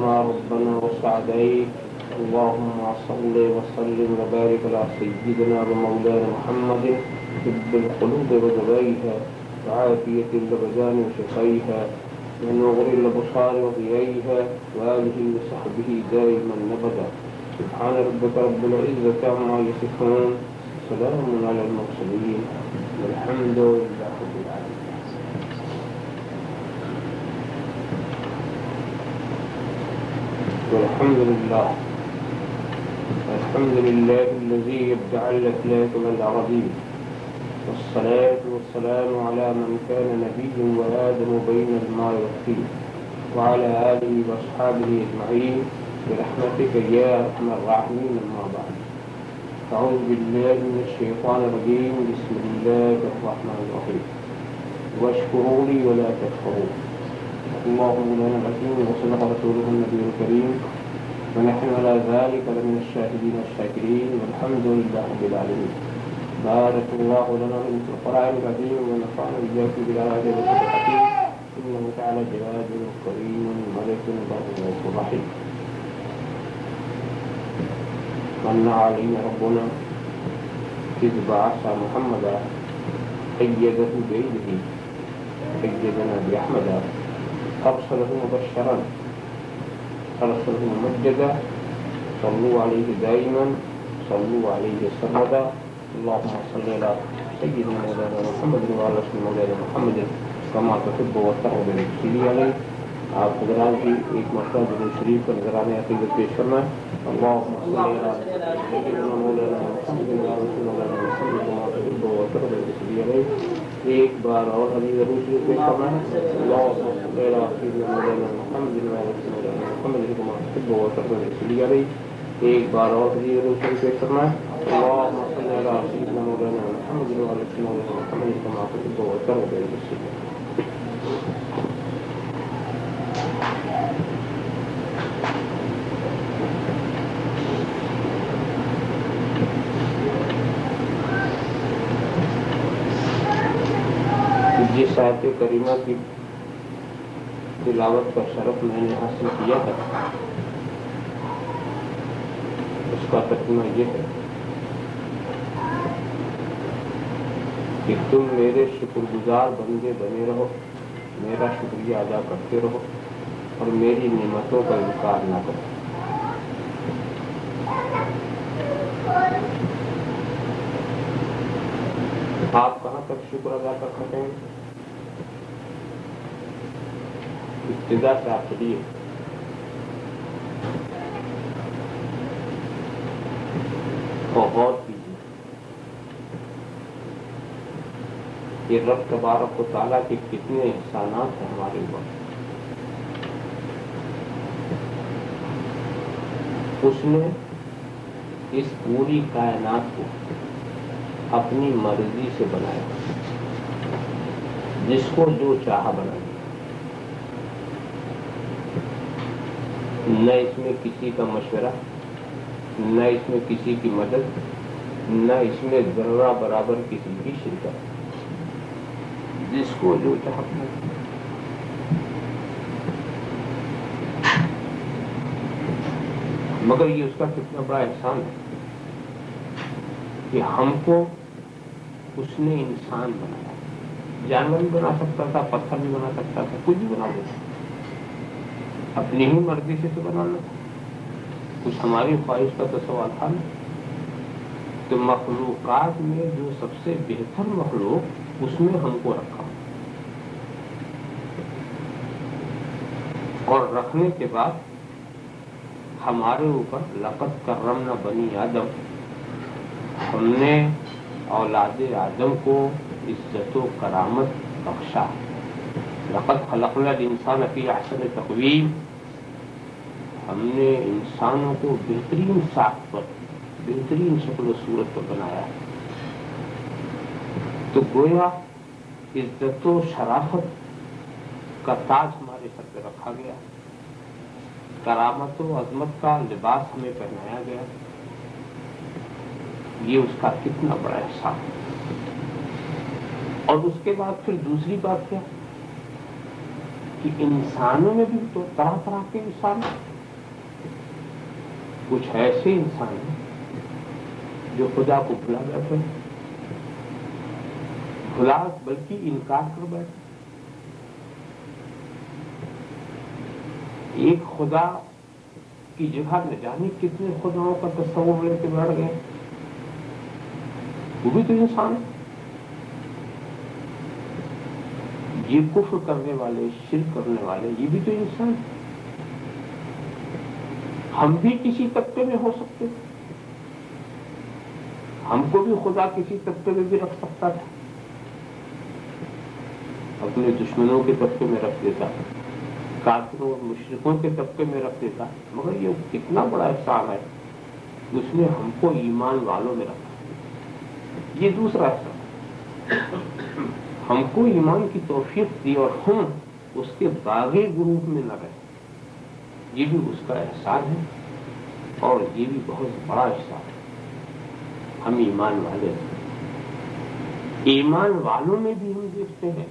يا ربنا وسعديك. اللهم صل وسلم وبارك على سيدنا ومولانا محمد طب القلوب ودوائها وعافية الأبدان وشفائها ونور الأبصار وضيائها وآله وصحبه دائما أبدا. سبحان ربك رب العزة عما يصفون سلام على المرسلين والحمد لله رب العالمين. والحمد لله الذي يبدع الأفلاك والأراضين، والصلاة والسلام على من كان نبي وآدم بين الماء والطين، وعلى آله وأصحابه أجمعين برحمتك يا أرحم الراحمين. أما بعد، أعوذ بالله من الشيطان الرجيم. بسم الله الرحمن الرحيم. واشكروا لي ولا تكفروا. اللهم لنا العظيم وصدق رسوله النبي الكريم ونحن على ذلك لمن الشاهدين والشاكرين والحمد لله رب العالمين. بارك الله لنا في القرآن العظيم ونفعنا إياكم بالآيات والذكر الحكيم إنه تعالى جواد كريم ملك بر رحيم. من علينا ربنا إذ بعث محمدا أيده بيده أيدنا بأحمد أرسله مبشرا أرسله ممجدا صلوا عليه دائما صلوا عليه سرمدا. اللهم صل على سيدنا مولانا محمد وعلى سيدنا مولانا محمد كما تحب وترضى بالصلاة عليه. آپ حضرات بھی ایک مرتبہ درود شریف کا نذرانہ عقیدت پیش کرنا ہے. اللهم صل على سيدنا مولانا محمد وعلى سيدنا مولانا محمد كما تحب وترضى بالصلاة عليه. ایک بار اور حدیث درود شریف پیش کرنا ہے. اللهم صل على سيدنا مولانا محمد وعلى سيدنا مولانا محمد كما تحب وترضى بالصلاة عليه. ایک بار اور حدیث درود شریف پیش کرنا ہے. اللهم صل على سيدنا مولانا محمد وعلى سيدنا مولانا محمد كما تحب وترضى بالصلاة عليه. جس آیت کریمہ کی تلاوت کا شرف میں نے حاصل کیا تھا اس کا ترجمہ یہ ہے کہ تم میرے شکر گزار بندے بنے رہو، میرا شکریہ ادا کرتے رہو اور میری نعمتوں کا انکار نہ کرو. آپ کہاں تک شکر ادا کر سکیں گے؟ ابتدا سے آپ چلیے اور غور کیجیے کہ رب تبارک و تعالیٰ کے کتنے احسانات ہیں ہمارے اوپر. اس نے اس پوری کائنات کو اپنی مرضی سے بنایا، جس کو جو چاہا بنا دیا. نہ اس میں کسی کا مشورہ، نہ اس میں کسی کی مدد، نہ اس میں ذرہ برابر کسی کی شرکت. جس کو جو چاہا بنا دیا. مگر یہ اس کا کتنا بڑا احسان ہے کہ ہم کو اس نے انسان بنایا. جانور بھی بنا سکتا تھا، پتھر بھی بنا سکتا تھا، کچھ بھی بنا دیتا. اپنی ہی مرضی سے تو بنانا تھا، کچھ ہماری خواہش کا تو سوال تھا نا. تو مخلوقات میں جو سب سے بہتر مخلوق اس میں ہم کو رکھا اور رکھنے کے بعد ہمارے اوپر لقد کرمنا بنی آدم، ہم نے اولاد آدم کو عزت و کرامت بخشا. لقد خلقنا الانسان فی احسن تقویم، ہم نے انسانوں کو بہترین ساخت پر، بہترین شکل و صورت پر بنایا. تو گویا عزت و شرافت کا تاج ہمارے سر پہ رکھا گیا، کرامت و عظمت کا لباس ہمیں پہنایا گیا. یہ اس کا کتنا بڑا احسان. اور اس کے بعد پھر دوسری بات کیا کہ انسانوں میں بھی تو طرح طرح کے انسان ہیں. کچھ ایسے انسان ہیں جو خدا کو بھلا بیٹھے، بھلا بلکہ انکار کر بیٹھے. ایک خدا کی جگہ نہ جانے کتنے خداؤں کا تصور لے کے بیٹھ گئے. وہ بھی تو انسان ہے. یہ کفر کرنے والے، شرک کرنے والے، یہ بھی تو انسان ہے. ہم بھی کسی طبقے میں ہو سکتے، ہم کو بھی خدا کسی طبقے میں بھی رکھ سکتا تھا، اپنے دشمنوں کے طبقے میں رکھ دیتا، کافروں اور مشرکوں کے طبقے میں رکھ دیتا. مگر یہ کتنا بڑا احسان ہے، اس نے ہم کو ایمان والوں میں رکھا. یہ دوسرا احسان، ہم کو ایمان کی توفیق دی اور ہم اس کے باغی گروپ میں نہ رہے. یہ بھی اس کا احسان ہے اور یہ بھی بہت بڑا احسان ہے. ہم ایمان والے ہیں. ایمان والوں میں بھی ہم دیکھتے ہیں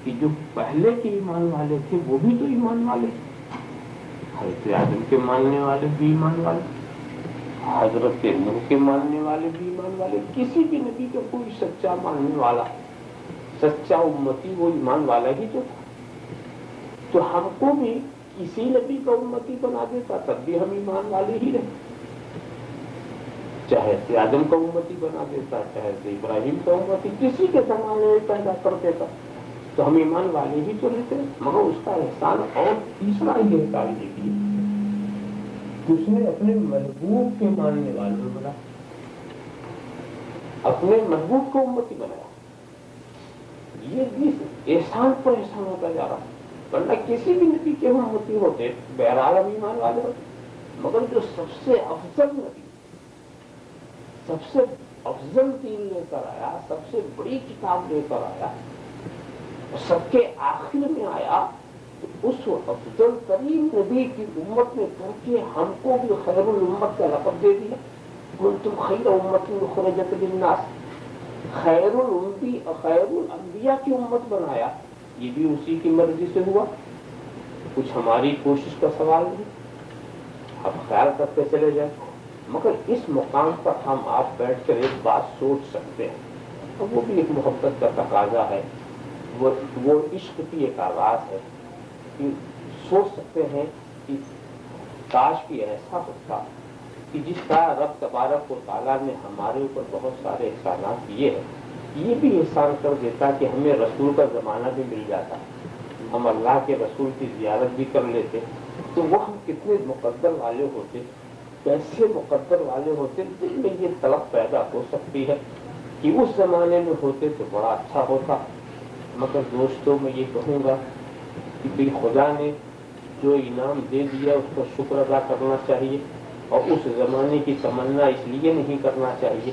کہ جو پہلے کے ایمان والے تھے وہ بھی تو ایمان والے تھے. حضرت آدم کے ماننے والے بھی ایمان والے، حضرت نوح کے ماننے والے بھی ایمان والے. کسی بھی نبی کا کوئی سچا ماننے والا، سچا امتی وہ ایمان والا ہی تو تھا. تو ہم کو بھی کسی نبی کا امتی بنا دیتا تب بھی ہم ایمان والے ہی رہے. چاہے آدم کا امتی بنا دیتا، چاہے ابراہیم کا امتی کسی کے زمانے میں پیدا کر دیتا تو ہم ایمان والے ہی تو رہتے. مگر اس کا احسان اور تیسرا یہ احسان دیکھیے، اس نے اپنے محبوب کے ماننے والوں بنا، اپنے محبوب کو امتی بنایا. یہ بھی احسان پر احسان ہوتا جا رہا. ورنہ کسی بھی نبی کے امتی ہوتے بہرحال ہم ایمان والے ہوتے. مگر جو سب سے افضل نبی، سب سے افضل دین لے کر آیا، سب سے بڑی کتاب لے کر آیا، سب کے آخر میں آیا، تو اس افضل ترین نبی کی امت میں کر کے ہم کو بھی خیر الامت کا لقب دے دیا. کنتم خیر امت اخرجت للناس، خیر الانبیاء کی امت بنایا. یہ بھی اسی کی مرضی سے ہوا، کچھ ہماری کوشش کا سوال نہیں. اب خیال کرتے چلے جائیں. مگر اس مقام پر ہم آپ بیٹھ کر ایک بات سوچ سکتے ہیں، اور وہ بھی ایک محبت کا تقاضا ہے، وہ عشق کی ایک آواز ہے کہ سوچ سکتے ہیں کہ کاش کی ایسا ہوتا کہ جس کا رب تبارک و تعالیٰ نے ہمارے اوپر بہت سارے احسانات کیے ہیں، یہ بھی احسان کر دیتا کہ ہمیں رسول کا زمانہ بھی مل جاتا، ہم اللہ کے رسول کی زیارت بھی کر لیتے، تو وہ ہم کتنے مقدر والے ہوتے، کیسے مقدر والے ہوتے. دل میں یہ طلب پیدا ہو سکتی ہے کہ اس زمانے میں ہوتے تو بڑا اچھا ہوتا. مگر دوستوں میں یہ کہوں گا کہ بھئی خدا نے جو انعام دے دیا اس کا شکر ادا کرنا چاہیے، اور اس زمانے کی تمنا اس لیے نہیں کرنا چاہیے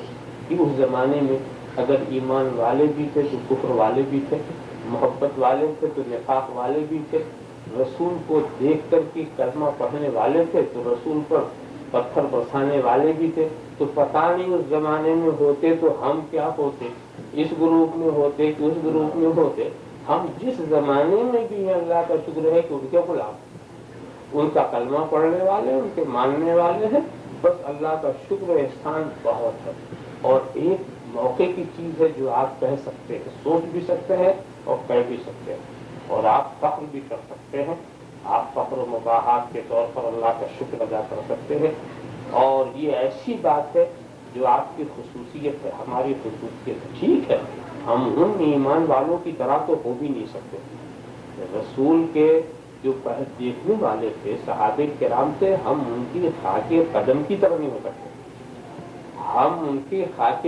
کہ اس زمانے میں اگر ایمان والے بھی تھے تو کفر والے بھی تھے، محبت والے تھے تو نفاق والے بھی تھے، رسول کو دیکھ کر کے کلمہ پڑھنے والے تھے تو رسول پر پتھر برسانے والے بھی تھے. تو پتہ نہیں اس زمانے میں ہوتے تو ہم کیا ہوتے، اس گروپ میں ہوتے کہ اس گروپ میں ہوتے. ہم جس زمانے میں بھی ہیں اللہ کا شکر ہے کہ ان کے غلام، ان کا کلمہ پڑھنے والے، ان کے ماننے والے ہیں. بس اللہ کا شکر احسان بہت ہے. اور ایک موقع کی چیز ہے جو آپ کہہ سکتے ہیں، سوچ بھی سکتے ہیں اور کہہ بھی سکتے ہیں، اور آپ فخر بھی کر سکتے ہیں. آپ فخر و مباحات کے طور پر اللہ کا شکر ادا کر سکتے ہیں. اور یہ ایسی بات ہے جو آپ کی خصوصیت ہے، ہماری خصوصیت. ٹھیک ہے، ہم ان ایمان والوں کی طرح تو ہو بھی نہیں سکتے. رسول کے جو دیکھنے والے تھے، صحابہ کرام تھے، ہم ان کی خاک قدم کی طرح نہیں ہو سکتے. ہم ان کی خاک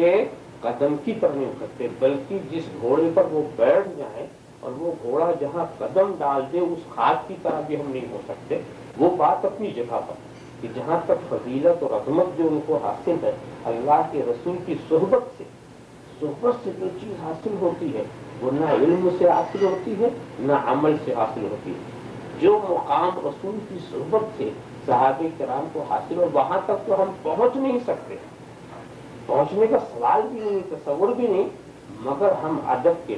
قدم کی طرح نہیں ہو سکتے، بلکہ جس گھوڑے پر وہ بیٹھ جائیں اور وہ گھوڑا جہاں قدم ڈال دے اس خاک کی طرح بھی ہم نہیں ہو سکتے. وہ بات اپنی جگہ پر کہ جہاں تک فضیلت اور عظمت جو ان کو حاصل ہے اللہ کے رسول کی صحبت سے جو چیز حاصل ہوتی ہے وہ نہ علم سے حاصل ہوتی ہے نہ عمل سے حاصل ہوتی ہے. جو مقام رسول کی صحبت سے صحابہ کرام کو حاصل ہو وہاں تک تو ہم پہنچ نہیں سکتے، پہنچنے کا سوال بھی نہیں، تصور بھی نہیں. مگر ہم ادب کے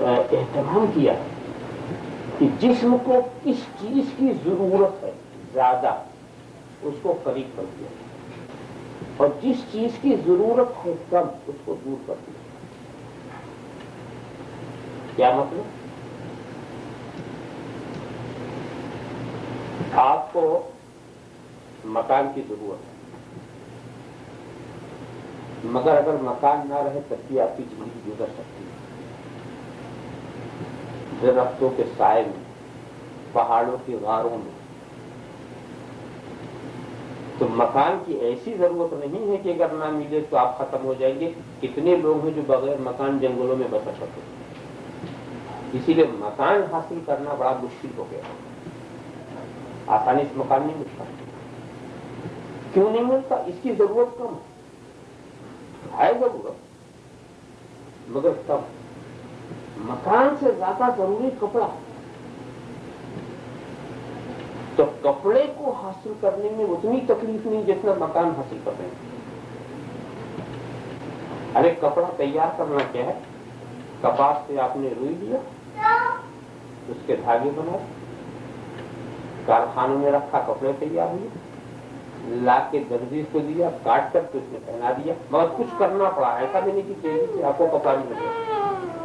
اہتمام کیا ہے کہ جسم کو کس چیز کی ضرورت ہے زیادہ اس کو قریب کر دیا اور جس چیز کی ضرورت ہے کم اس کو دور کر دیا. کیا مطلب؟ آپ کو مکان کی ضرورت ہے مگر اگر مکان نہ رہے تب بھی آپ کی زندگی گزر سکتی ہے. درختوں کے سائے میں، پہاڑوں کی غاروں میں. تو مکان کی ایسی ضرورت نہیں ہے کہ اگر نہ ملے تو آپ ختم ہو جائیں گے. کتنے لوگ ہیں جو بغیر مکان جنگلوں میں بسر کرتے ہیں. اسی لیے مکان حاصل کرنا بڑا مشکل ہو گیا. آسانی سے مکان نہیں ملتا. کیوں نہیں ملتا؟ اس کی ضرورت کم ہے ضرورت مگر کم. مکان سے زیادہ ضروری کپڑا. تو کپڑے کو حاصل کرنے میں اتنی تکلیف نہیں جتنا مکان حاصل کرنے میں. ارے کپڑا تیار کرنا کیا ہے؟ کپاس سے آپ نے روئی لیا، اس کے دھاگے بنائے، کارخانوں میں رکھا، کپڑے تیار ہوئے، لا کے درزی کو دیا، کاٹ کر تو اس نے پہنا دیا. مگر کچھ کرنا پڑا. ایسا بھی نہیں کہ تیزی سے آپ کو کپڑا نہیں ملے،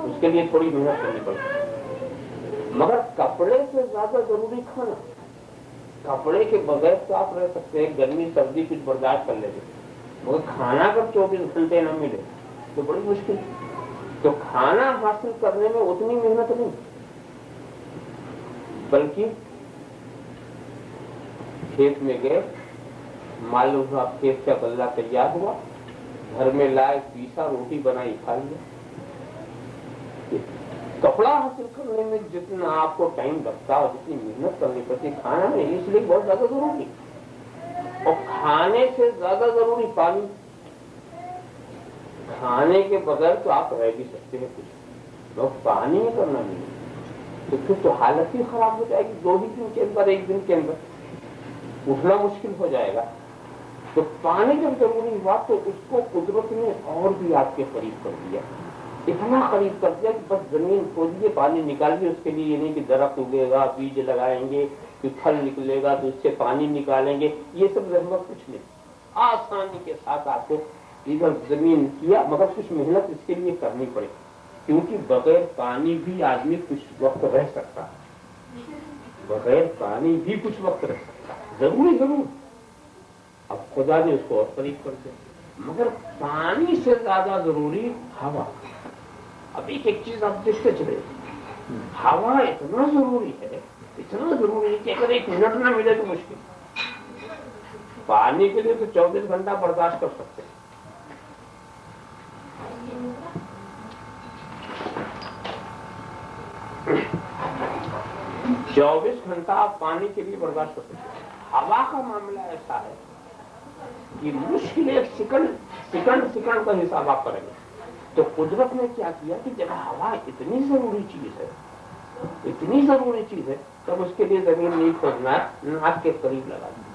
اس کے لیے تھوڑی محنت کرنی پڑتی. مگر کپڑے سے زیادہ ضروری کھانا. کپڑے کے بغیر تو آپ رہ سکتے ہیں، گرمی سردی کچھ برداشت کر لیتے، مگر کھانا اگر 24 گھنٹے نہ ملے تو بڑی مشکل. تو کھانا حاصل کرنے میں اتنی محنت نہیں، بلکہ کھیت میں گئے، معلوم ہوا کھیت کا غلہ تیار ہوا، گھر میں لائے، پیسا، روٹی بنائی، کھا لیا. کپڑا حاصل کرنے میں جتنا آپ کو ٹائم لگتا اور جتنی محنت کرنی پڑتی کھانا میں اس لیے بہت زیادہ ضروری. اور کھانے سے زیادہ ضروری پانی. کھانے کے بغیر تو آپ رہ بھی سکتے ہیں کچھ، لوگ پانی نہیں کرنا نہیں تو پھر تو حالت ہی خراب ہو جائے گی. 2 ہی دن کے اندر، 1 دن کے اندر اٹھنا مشکل ہو جائے گا. تو پانی جب ضروری ہوا تو اس کو قدرت نے اور بھی آپ کے قریب کر دیا. اتنا قریب کر دیا کہ بس زمین کھودیے، پانی نکالیے. اس کے لیے یہ نہیں کہ درخت اگے گا، بیج لگائیں گے، کہ پھل نکلے گا تو اس سے پانی نکالیں گے. یہ سب زحمت کچھ نہیں. آسانی کے ساتھ آپ کو ادھر زمین کیا، مگر کچھ محنت اس کے لیے کرنی پڑے، کیونکہ بغیر پانی بھی آدمی کچھ وقت رہ سکتا ہے. بغیر پانی بھی کچھ وقت رہ سکتا ہے، ضرور. اب خدا نے اس کو اور قریب کر دیا. مگر پانی سے زیادہ ضروری ہوا. اب ایک چیز آپ دیکھتے چلے، ہوا اتنا ضروری ہے کہ اگر 1 منٹ نہ ملے تو مشکل. پانی کے لیے تو 24 گھنٹہ برداشت کر سکتے ہیں. 24 گھنٹہ آپ پانی کے لیے برداشت کر سکتے ہیں. ہوا کا معاملہ ایسا ہے کہ مشکل 1 سیکنڈ کا حساب آپ کریں گے. تو قدرت نے کیا کیا کہ جب ہوا اتنی ضروری چیز ہے تب اس کے لیے زمین نہیں کھودنا ہے، ناک کے قریب لگا دیا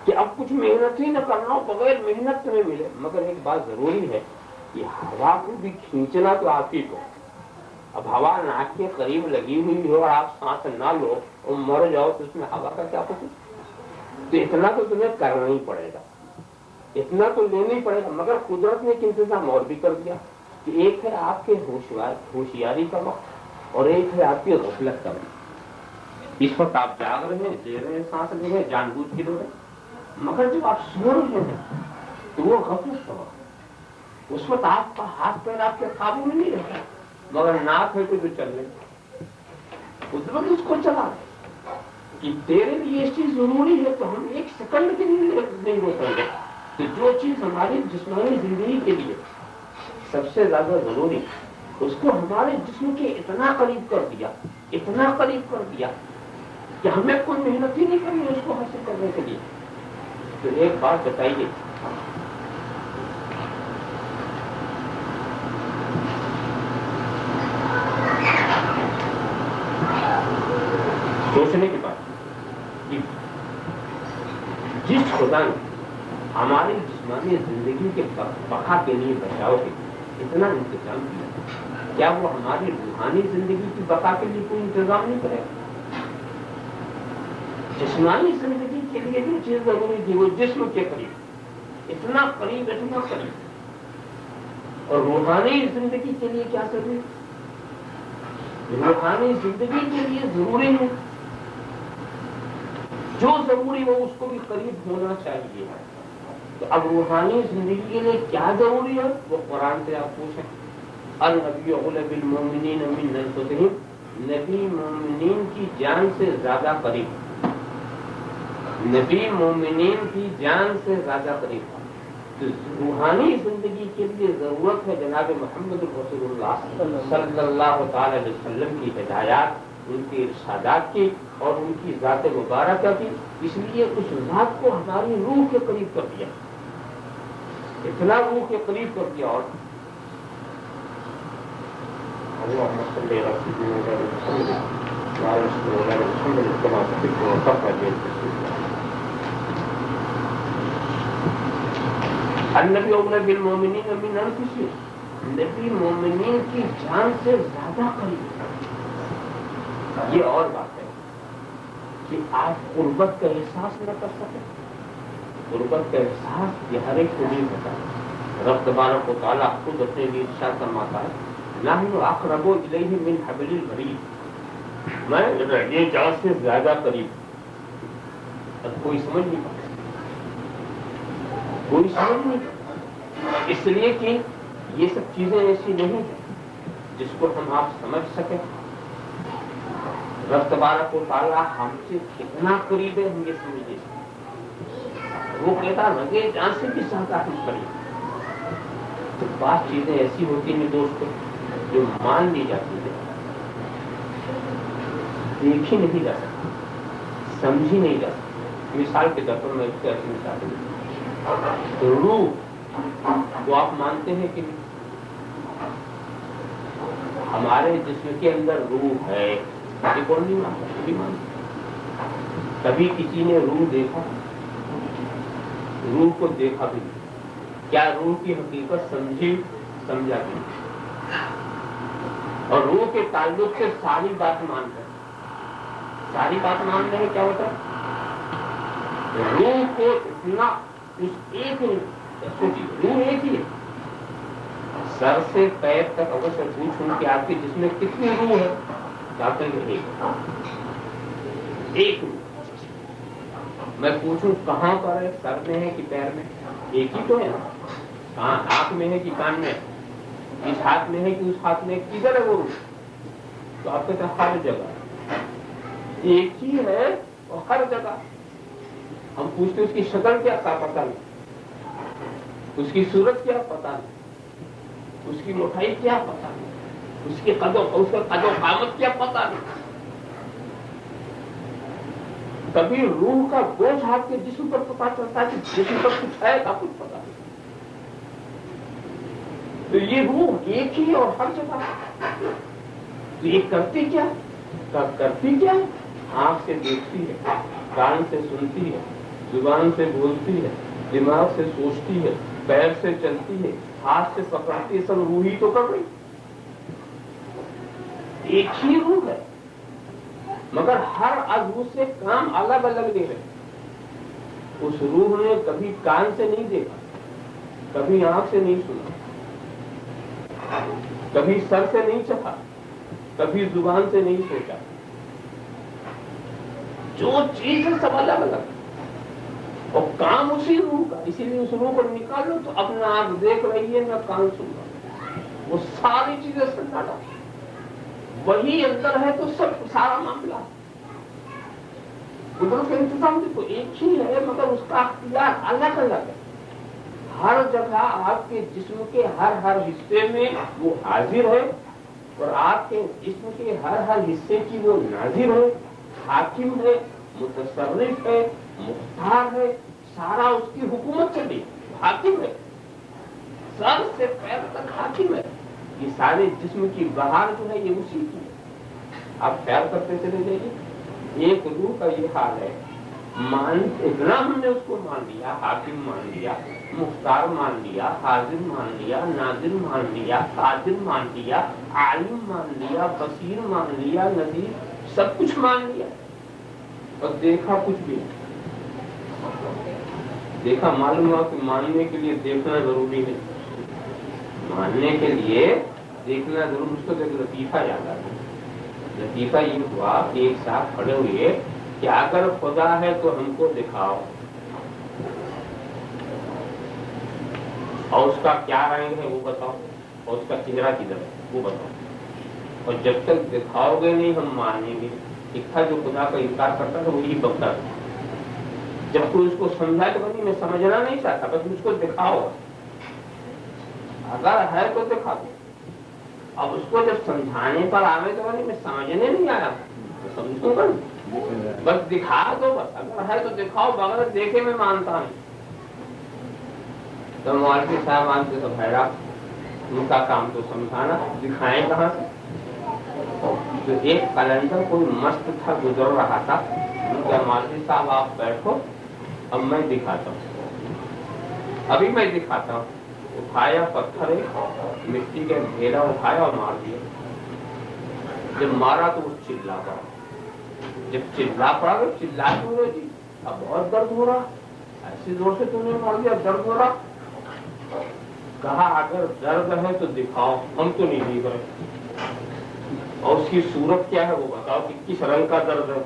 کہ اب کچھ محنت ہی نہ کرنا ہو، بغیر محنت میں ملے. مگر ایک بات ضروری ہے کہ ہوا کو بھی کھینچنا تو آپ ہی کو. اب ہوا ناک کے قریب لگی ہوئی ہو اور آپ سانس نہ لو اور مر جاؤ تو اس میں ہوا کا کیا قصور؟ تو اتنا تو تمہیں کرنا ہی پڑے گا، اتنا تو لینا ہی پڑے گا. مگر قدرت نے ایک انتظام اور بھی کر دیا کہ ایک ہے آپ کے ہوشیاری کا وقت اور ایک ہے آپ کی غفلت کا وقت. اس وقت آپ جاگ رہے ہیں، لے رہے ہیں، سانس لے رہے ہیں، جان بوجھ کے لے رہے ہیں. مگر جب آپ سو رہے ہیں تو وہ غفلت کا وقت. اس وقت آپ کا ہاتھ پیر آپ کے قابو میں نہیں رہتا، مگر ناک ہے تو چل رہے. قدرت اس کو چلا کہ تیرے لیے یہ چیز ضروری ہے تو ہم 1 سیکنڈ کے لیے نہیں روکیں گے. تو جو چیز ہماری جسمانی زندگی کے لیے سب سے زیادہ ضروری، اس کو ہمارے جسم کے اتنا قریب کر دیا کہ ہمیں کوئی محنت ہی نہیں کرنی اس کو حاصل کرنے کے لیے. تو ایک بات بتائیے، سوچنے کی بات کہ جس خدا نے ہماری جسمانی زندگی کے بقا کے لیے، بچاؤ کے اتنا انتظام کیا، کیا وہ ہماری روحانی زندگی کی بقا کے لیے کوئی انتظام نہیں کرے؟ جسمانی زندگی کے لیے جو چیز ضروری تھی وہ جسم کے قریب، اتنا قریب، اتنا قریب، اور روحانی زندگی کے لیے کیا ضروری؟ روحانی زندگی کے لیے ضروری ہے جو ضروری ہو اس کو بھی قریب ہونا چاہیے. تو اب روحانی زندگی کے لیے کیا ضروری ہے وہ قرآن سے آپ پوچھیں. النبی اولى بالمؤمنین من انفسهم، نبی مومنین کی جان سے زیادہ قریب، نبی مومنین کی جان سے زیادہ قریب. تو روحانی زندگی کے لیے ضرورت ہے جناب محمد رسول اللہ صلی اللہ تعالی علیہ وسلم کی ہدایات، ان کے ارشادات کی اور ان کی ذات مبارکہ کی. اس لیے اس ذات کو ہماری روح کے قریب کر دیا، اتنا روح کے قریب کر دیا. اور النبی اولی بالمؤمنین من انفسهم، نبی مومنین کی جان سے زیادہ قریب. یہ اور بات ہے کہ آپ قربت کا احساس نہ کر سکیں. قربت کا احساس یہ ہر ایک کو نہیں ہوتا. رب تبارک و تعالیٰ خود اپنے لیے ارشاد فرماتا ہے نحن اقرب الیہ من حبل الورید، میں یہ جان سے زیادہ قریب. اب کوئی سمجھ نہیں پاتا، کوئی سمجھ نہیں پاتا، اس لیے کہ یہ سب چیزیں ایسی نہیں ہیں جس کو ہم آپ سمجھ سکیں. رب تبارک و تعالیٰ ہم سے کتنا قریب ہے ہم یہ سمجھ نہیں سکتے. وہ کہتا رنگے جان سے بھی زیادہ ہم قریب. تو بعض چیزیں ایسی ہوتی ہیں دوستوں جو مان لی جاتی ہے، دیکھی نہیں جا سکتی، سمجھی نہیں جا سکتی. مثال کے طور پر میں اس سے ایسی مثال دوں، روح وہ آپ مانتے ہیں کہ ہمارے جسم کے اندر روح ہے؟ یہ کون نہیں مانتا؟ بھی مانتا. کبھی کسی نے روح دیکھا؟ روح کو دیکھا بھی نہیں. کیا روح کی حقیقت سمجھی؟ سمجھا بھی نہیں. اور روح کے تعلق سے ساری بات مان کر، ساری بات ماننے میں کیا ہوتا ہے؟ روح کو اتنا اس ایک سوچی، روح ایک ہی ہے. سر سے پیر تک اگر سے پوچھوں کہ آپ کے جسم میں کتنی روح ہے، کہتے ہیں ایک روح. میں پوچھوں کہاں پر ہے، سر میں ہے کہ پیر میں؟ ایک ہی تو ہے نا. کہاں آنکھ میں ہے کہ کان میں، اس ہاتھ میں ہے کہ اس ہاتھ میں، کدھر ہے وہ روح؟ تو آپ کہتے ہیں ہر جگہ ایک ہی ہے اور ہر جگہ. ہم پوچھتے اس کی شکل کیا تھا پتہ نہیں، اس کی صورت کیا پتہ نہیں، اس کی موٹائی کیا پتہ نہیں، اس کا قد و قامت کیا پتہ نہیں. کبھی روح کا بوجھ آپ کے جسم پر پتہ چلتا ہے کہ جسم پر کچھ ہے کا کچھ پتہ نہیں. تو یہ روح ایک ہی اور ہر جگہ. تو یہ کرتی کیا؟ کرتی کیا؟ آنکھ سے دیکھتی ہے، کان سے سنتی ہے، زبان سے بولتی ہے، دماغ سے سوچتی ہے، پیر سے چلتی ہے، ہاتھ سے پکڑتی ہے. سب روح ہی تو کر رہی. ایک ہی روح ہے مگر ہر عضو سے کام الگ الگ لے رہے. اس روح نے کبھی کان سے نہیں دیکھا، کبھی آنکھ سے نہیں سنا، کبھی سر سے نہیں چکھا، کبھی زبان سے نہیں سوچا. جو چیز ہے سب الگ الگ اور کام اسی روح کا. اسی لیے اس روح کو نکالو تو اپنا آنکھ دیکھ رہی ہے نہ کان سن رہا. وہ ساری چیزیں سناٹا، وہی اندر ہے تو سب سارا معاملہ. قدرت کا انتظام دیکھو ایک ہی ہے مگر اس کا اختیار الگ الگ ہے. ہر جگہ آپ کے جسم کے ہر حصے میں وہ حاضر ہے اور آپ کے جسم کے ہر حصے کی وہ ناظر ہے، حاکم ہے، متصرف ہے، مختار ہے. سارا اس کی حکومت چلی، حاکم ہے، سر سے پیر تک حاکم ہے. یہ سارے جسم کی بہار جو ہے یہ اسی کی ہے. آپ خیال کرتے چلے جائیے. ایک روح کا یہ حال ہے اتنا ہم نے اس کو مان لیا، حاکم مان لیا، مختار مان لیا، حاضر مان لیا، ناظر مان لیا، قادر مان لیا، عالم مان لیا، بصیر مان لیا، نذیر، سب کچھ مان لیا اور دیکھا کچھ بھی نہیں۔ دیکھا معلوم ہوا کہ ماننے کے لیے دیکھنا ضروری ہے، ماننے کے لیے دیکھنا ضرور۔ اس کو ایک لطیفہ یاد آ گیا۔ لطیفہ یہ ہوا کہ ایک صاحب کھڑے ہوئے کہ اگر خدا ہے تو ہم کو دکھاؤ، اور اس کا کیا رنگ ہے وہ بتاؤ، اور اس کا چہرہ کدھر ہے وہ بتاؤ، اور جب تک دکھاؤ گے نہیں ہم مانیں گے۔ ایک تھا جو خدا کا انکار کرتا تھا، وہی بکتا تھا۔ جب کوئی اس کو سمجھا تو نہیں، میں سمجھنا نہیں چاہتا، بس اس کو دکھاؤ، اگر ہے تو دکھا دو۔ اب اس کو جب سمجھانے پر آوے تو نہیں، میں سمجھنے نہیں آیا، میں سمجھوں گا، بس دکھا دو، بس اگر ہے تو دکھاؤ، بغیر دیکھے میں مانتا نہیں۔ تو مولوی صاحب آنکھ سے تو حیران، ان کا کام تو سمجھانا، دکھائیں کہاں سے؟ تو ایک کلندر کوئی مست تھا گزر رہا تھا، ان کا مولوی صاحب آپ بیٹھو، اب میں دکھاتا ہوں، ابھی میں دکھاتا ہوں۔ اٹھایا پتھر، مٹی کا ڈھیرا اٹھایا اور مار دیا۔ جب مارا تو وہ چلا پڑا، جب چلا پڑا تو چلا کیوں رہے جی؟ اب بہت درد ہو رہا، ایسی زور سے تم نے مار دیا، درد ہو رہا۔ کہا اگر درد ہے تو دکھاؤ، ہم تو نہیں دیکھ رہے، اور اس کی صورت کیا ہے وہ بتاؤ کہ کس رنگ کا درد ہے،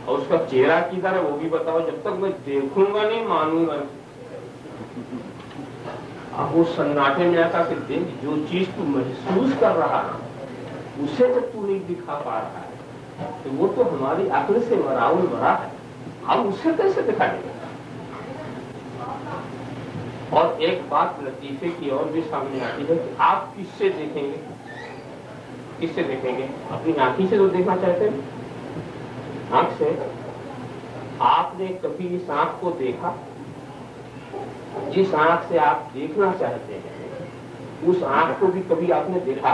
اور اس کا چہرہ کدھر ہے وہ بھی بتاؤ، جب تک میں دیکھوں گا نہیں مانوں گا نہیں۔ اب وہ سناٹے میں آتا کہ دیکھ، جو چیز تو محسوس کر رہا ہے اسے جب تو نہیں دکھا پا رہا ہے تو وہ تو ہماری عقل سے وراول برا ہے، ہم اسے کیسے دکھائیں گے؟ اور ایک بات لطیفے کی اور بھی سامنے آتی ہے کہ آپ کس سے دیکھیں گے؟ کس سے دیکھیں گے؟ اپنی آنکھی سے تو دیکھنا چاہتے ہیں، آنکھ سے۔ آپ نے کبھی اس آنکھ کو دیکھا؟ جس آنکھ سے آپ دیکھنا چاہتے ہیں اس آنکھ کو بھی کبھی آپ نے دیکھا؟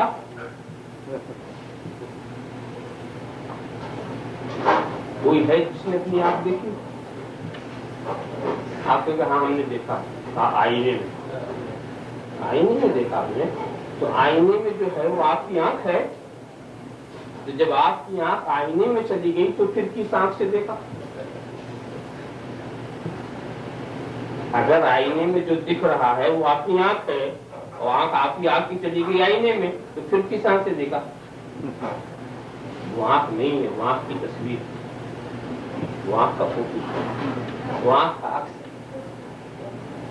کوئی ہے جس نے اپنی آنکھ دیکھی؟ آپ نے کہا ہاں ہم نے دیکھا، کہا آئینے میں۔ آئینے میں دیکھا آپ نے؟ تو آئینے میں جو ہے وہ آپ کی آنکھ ہے، تو جب آپ کی آنکھ آئینے میں چلی گئی تو پھر کس آنکھ سے دیکھا؟ اگر آئینے میں جو دکھ رہا ہے وہ آپ کی آنکھ ہے، اور آنکھ آپ کی آنکھ کی چلی گئی آئینے میں، تو پھر کس آنکھ سے دیکھا؟ وہ آنکھ نہیں ہے، وہ آنکھ کی تصویر، وہ آنکھ کا فوٹو، وہ آنکھ کا عکس ہے۔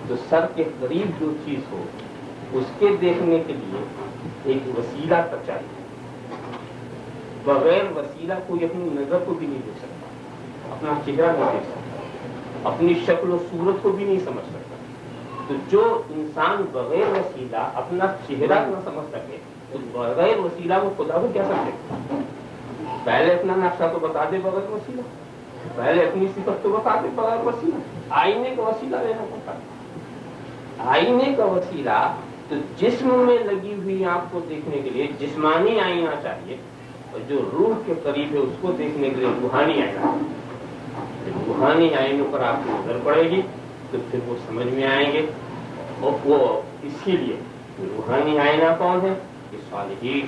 تو سر کے قریب جو چیز ہو اس کے دیکھنے کے لیے ایک وسیلہ تک چاہیے، بغیر وسیلہ کوئی اپنی نظر کو بھی نہیں دیکھ سکتا، اپنا چہرہ نہیں دیکھ سکتا، اپنی شکل و صورت کو بھی نہیں سمجھ سکتا۔ تو جو انسان بغیر وسیلہ اپنا چہرہ نہ سمجھ سکے تو بغیر وسیلہ وہ خدا کو کیا سمجھے؟ پہلے اپنا نقشہ تو بتا دے بغیر وسیلہ، پہلے اپنی صفت تو بتا دے بغیر وسیلہ۔ آئینے کا وسیلہ لینا پڑتا ہے، آئینے کا وسیلہ تو جسم میں لگی ہوئی آنکھ کو دیکھنے کے لیے جسمانی آئینہ چاہیے، اور جو روح کے قریب ہے اس کو دیکھنے کے لیے روحانی آئینہ۔ روحانی آئینوں پر آپ کی نظر پڑے گی تو پھر وہ سمجھ میں آئیں گے، اور وہ اس کے لیے روحانی آئینہ کون ہے؟ یہ صالحین،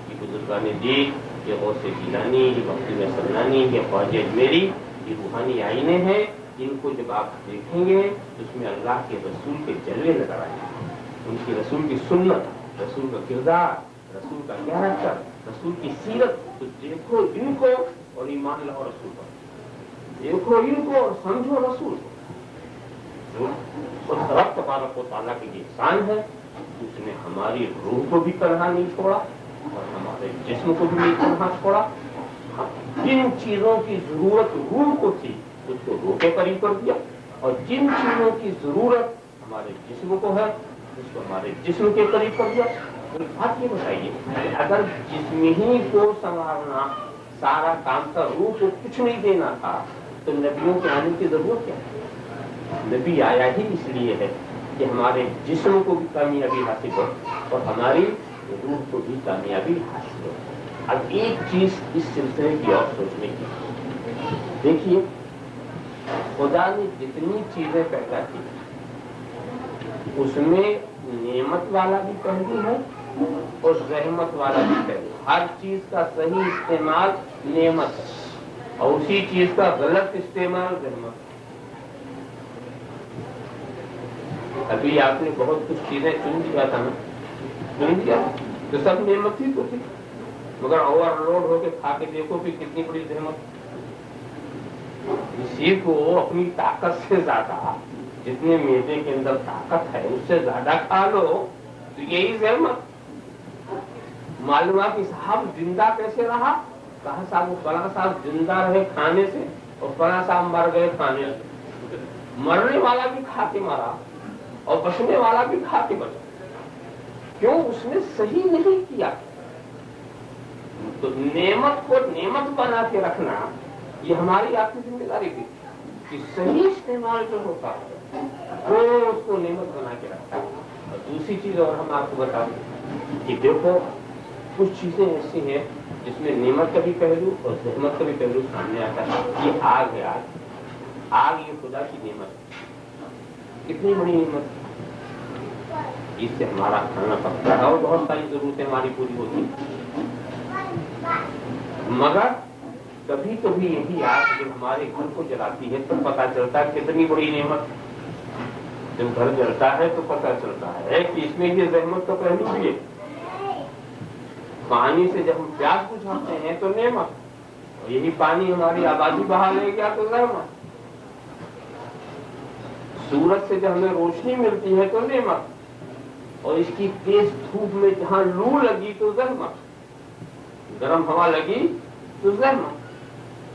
یہ بزرگان دین، یہ غوث گیلانی، یہ مخدوم سمنانی، یہ خواجہ اجمیری، یہ روحانی آئینے ہیں جن کو جب آپ دیکھیں گے تو اس میں اللہ کے رسول کے جلوے نظر آئیں گے، ان کی رسول کی سنت، رسول کا کردار، رسول کا کیریکٹر، رسول کی سیرت۔ تو دیکھو ان کو اور ایمان لاؤ رسول پر، دیکھو ان کو اور سمجھو رسول کو۔ اور رب تبارک و تعالیٰ کی یہ احسان ہے، اس نے ہماری روح کو بھی تنہا نہیں چھوڑا اور ہمارے جسم کو بھی نہیں تنہا چھوڑا۔ جن چیزوں کی ضرورت روح کو تھی اس کو روح کے قریب کر دیا، اور جن چیزوں کی ضرورت ہمارے جسم کو ہے اس کو ہمارے جسم کے قریب کر دیا۔ اور بات یہ بتائیے کہ اگر جسم ہی کو سنوارنا سارا کام تھا، روح کو کچھ نہیں دینا تھا، تو نبیوں کے آنے کی ضرورت کیا ہے؟ نبی آیا ہی اس لیے ہے کہ ہمارے جسم کو بھی کامیابی حاصل ہو اور ہماری روح کو بھی کامیابی حاصل ہو۔ اب ایک چیز اس سلسلے کی اور سوچنے کی، دیکھیے خدا نے جتنی چیزیں پیدا کی اس میں نعمت والا بھی پہلو ہے اور رحمت والا بھی پہلو. ہر چیز کا صحیح استعمال نعمت ہے اور اسی چیز کا غلط استعمال رحمت. ابھی آپ نے بہت کچھ چیزیں چن دیا تھا نا, چن دیا تو سب نعمت ہی تو تھی, مگر اوور لوڈ ہو کے کھا کے دیکھو کہ کتنی بڑی رحمت. اسی کو اپنی طاقت سے زیادہ, جتنے میدے کے اندر طاقت ہے اس سے زیادہ کھا لو تو یہی رحمت. معلوم ہے کہ صاحب زندہ کیسے رہا, کہا صاحب وہ فلاں صاحب زندہ رہے کھانے سے اور فلاں صاحب مر گئے کھانے سے. مرنے والا بھی کھا کے مرا اور بچنے والا بھی کھا کے بچا. کیوں؟ اس نے صحیح نہیں کیا. تو نعمت کو نعمت بنا کے رکھنا یہ ہماری آپ کی ذمہ داری تھی کہ صحیح استعمال جو ہوتا ہے وہ اس کو نعمت بنا کے رکھتا ہے. اور دوسری چیز اور ہم آپ کو بتا دیں کہ دیکھو کچھ چیزیں ایسی ہیں جس میں نعمت کا بھی پہلو اور رحمت کا بھی پہلو سامنے آتا ہے. یہ آگ ہے, آگ یہ خدا کی نعمت ہے. کتنی بڑی نعمت ہے. اس سے ہمارا کھانا پکتا ہے اور بہت ساری ضرورتیں ہماری پوری ہوتی ہیں. مگر کبھی کبھی یہی آگ جب ہمارے گھر کو جلاتی ہے تو پتہ چلتا ہے کتنی بڑی نعمت. جب گھر جلتا ہے تو پتہ چلتا ہے کہ اس میں یہ رحمت کا پہلو بھی ہے. پانی سے جب ہم پیاس بجھاتے ہیں تو نعمت, اور یہی پانی ہماری آبادی بہا لے گیا تو رحمت. سورج سے جب ہمیں روشنی ملتی ہے تو نعمت, اور اس کی تیز دھوپ میں جہاں لو لگی تو رحمت, گرم ہوا لگی تو رحمت.